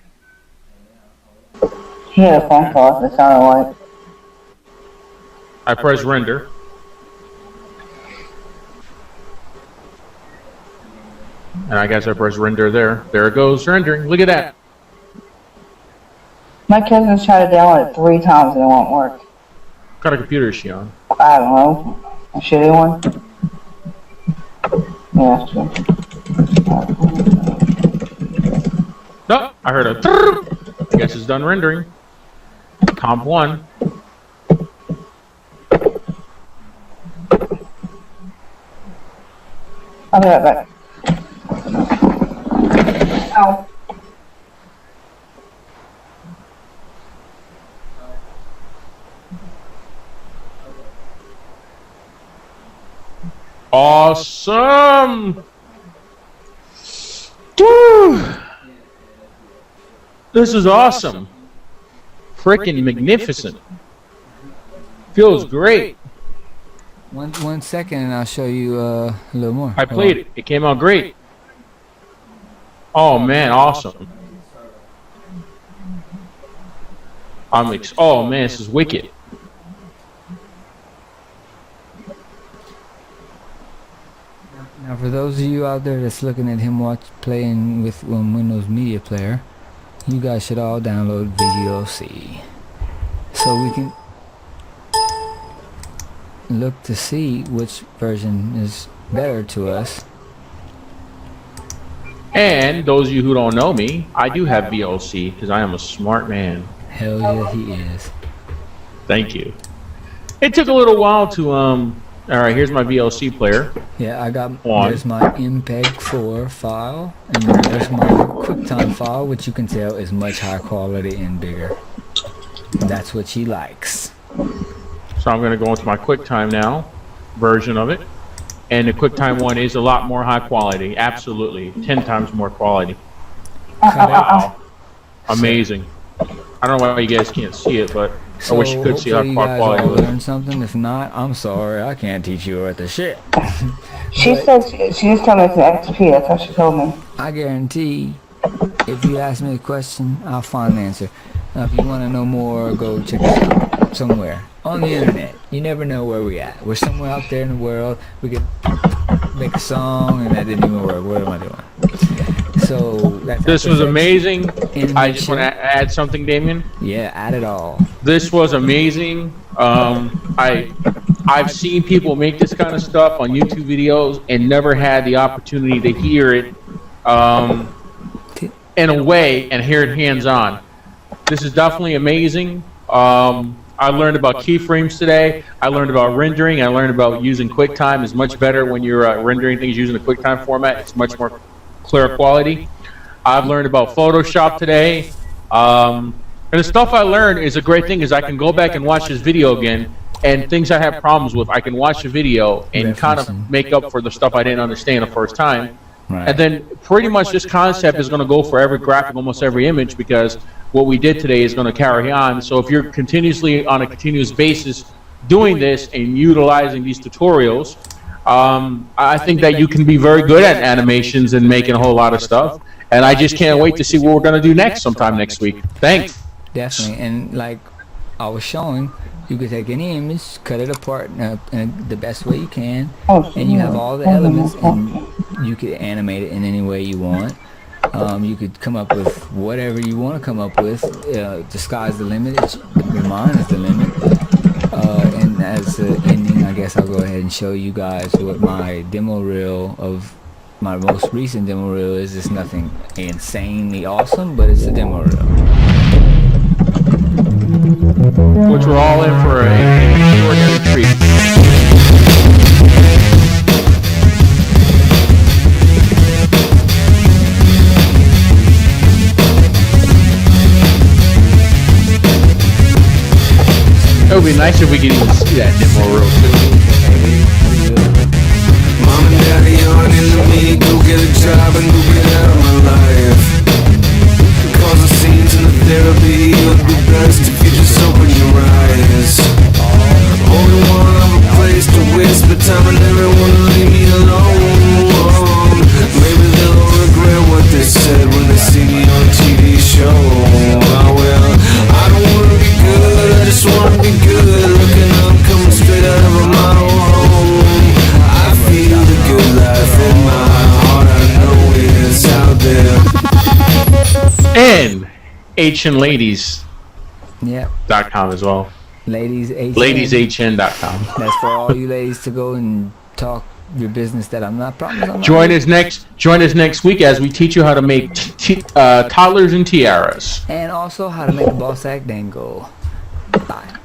He had a phone call, it sounded like. I press render. And I guess I press render there. There it goes, rendering. Look at that. My cousin's tried to download it 3 times and it won't work. What kind of computer is she on? I don't know. A shitty one? Yeah, that's true. No, I heard a trrrr. I guess it's done rendering. Comp 1. I'll be right back. Ow. Awesome. Woo. This is awesome. Freaking magnificent. Feels great. One second, and I'll show you a little more. I played it. It came out great. Oh man, awesome. Oh man, this is wicked. Now, for those of you out there that's looking at him playing with Windows Media Player, you guys should all download VLC, so we can look to see which version is better to us. And those of you who don't know me, I do have VLC because I am a smart man. Hell yeah, he is. Thank you. It took a little while to all right, here's my VLC player. Yeah, I got On. there's my MPEG-4 file, and then there's my QuickTime file, which you can tell is much higher quality and bigger. That's what she likes. So I'm going to go into my QuickTime now version of it. And the QuickTime one is a lot more high quality. Absolutely. 10 times more quality. Wow. Amazing. I don't know why you guys can't see it, but I wish you could see how you far guys quality all it was. learned something. If not, I'm sorry. I can't teach you what the shit. She said she just told me it's an XP. That's what she told me. I guarantee if you ask me a question, I'll find an answer. Now, if you want to know more, go check us out somewhere on the internet. You never know where we're at. We're somewhere out there in the world. We could make a song, and that didn't even work. What am I doing? So This was amazing. I just animation. want to add something, Damien. Yeah, add it all. This was amazing. I've seen people make this kind of stuff on YouTube videos and never had the opportunity to hear it in a way and hear it hands-on. This is definitely amazing. I learned about keyframes today. I learned about rendering. I learned about using QuickTime is much better when you're rendering things using the QuickTime format. It's much more clear quality. I've learned about Photoshop today. And the stuff I learned is a great thing is I can go back and watch this video again, and things I have problems with, I can watch the video and kind of make up for the stuff I didn't understand the first time. Right. And then pretty much this concept is going to go for every graphic, almost every image, because what we did today is going to carry on. So if you're continuously on a continuous basis doing this and utilizing these tutorials, I think that you can be very good at animations and making a whole lot of stuff. And I just can't wait to see what we're going to do next sometime next week. Thanks. Definitely. And like I was showing, you could take any image, cut it apart in the best way you can, and you have all the elements, and you could animate it in any way you want. You could come up with whatever you want to come up with. The sky's the limit. Your mind is the limit. And as the ending, I guess I'll go ahead and show you guys what my demo reel of my most recent demo reel is. It's nothing insanely awesome, but it's a demo reel. Which we're all in for an extraordinary treat. It would be nice if we could even see that demo real soon. Mom and daddy aren't into me, go get a job and go get out of my life. Cause the scenes in the therapy would be best if you just open your eyes. Only one of a place to waste my time and everyone leave me alone. Maybe they'll regret what they said when they see me on a TV show. Oh well, I don't wanna be good, I just wanna be good. Looking up, coming straight out of a model home. I feel the good life in my heart, I know it's out there. And HNLadies.com Yep. as well. Ladies, LadiesHN.com. That's for all you ladies to go and talk your business that I'm not promising. Join us next week as we teach you how to make toddlers and tiaras. And also how to make a ball sack dangle. Bye.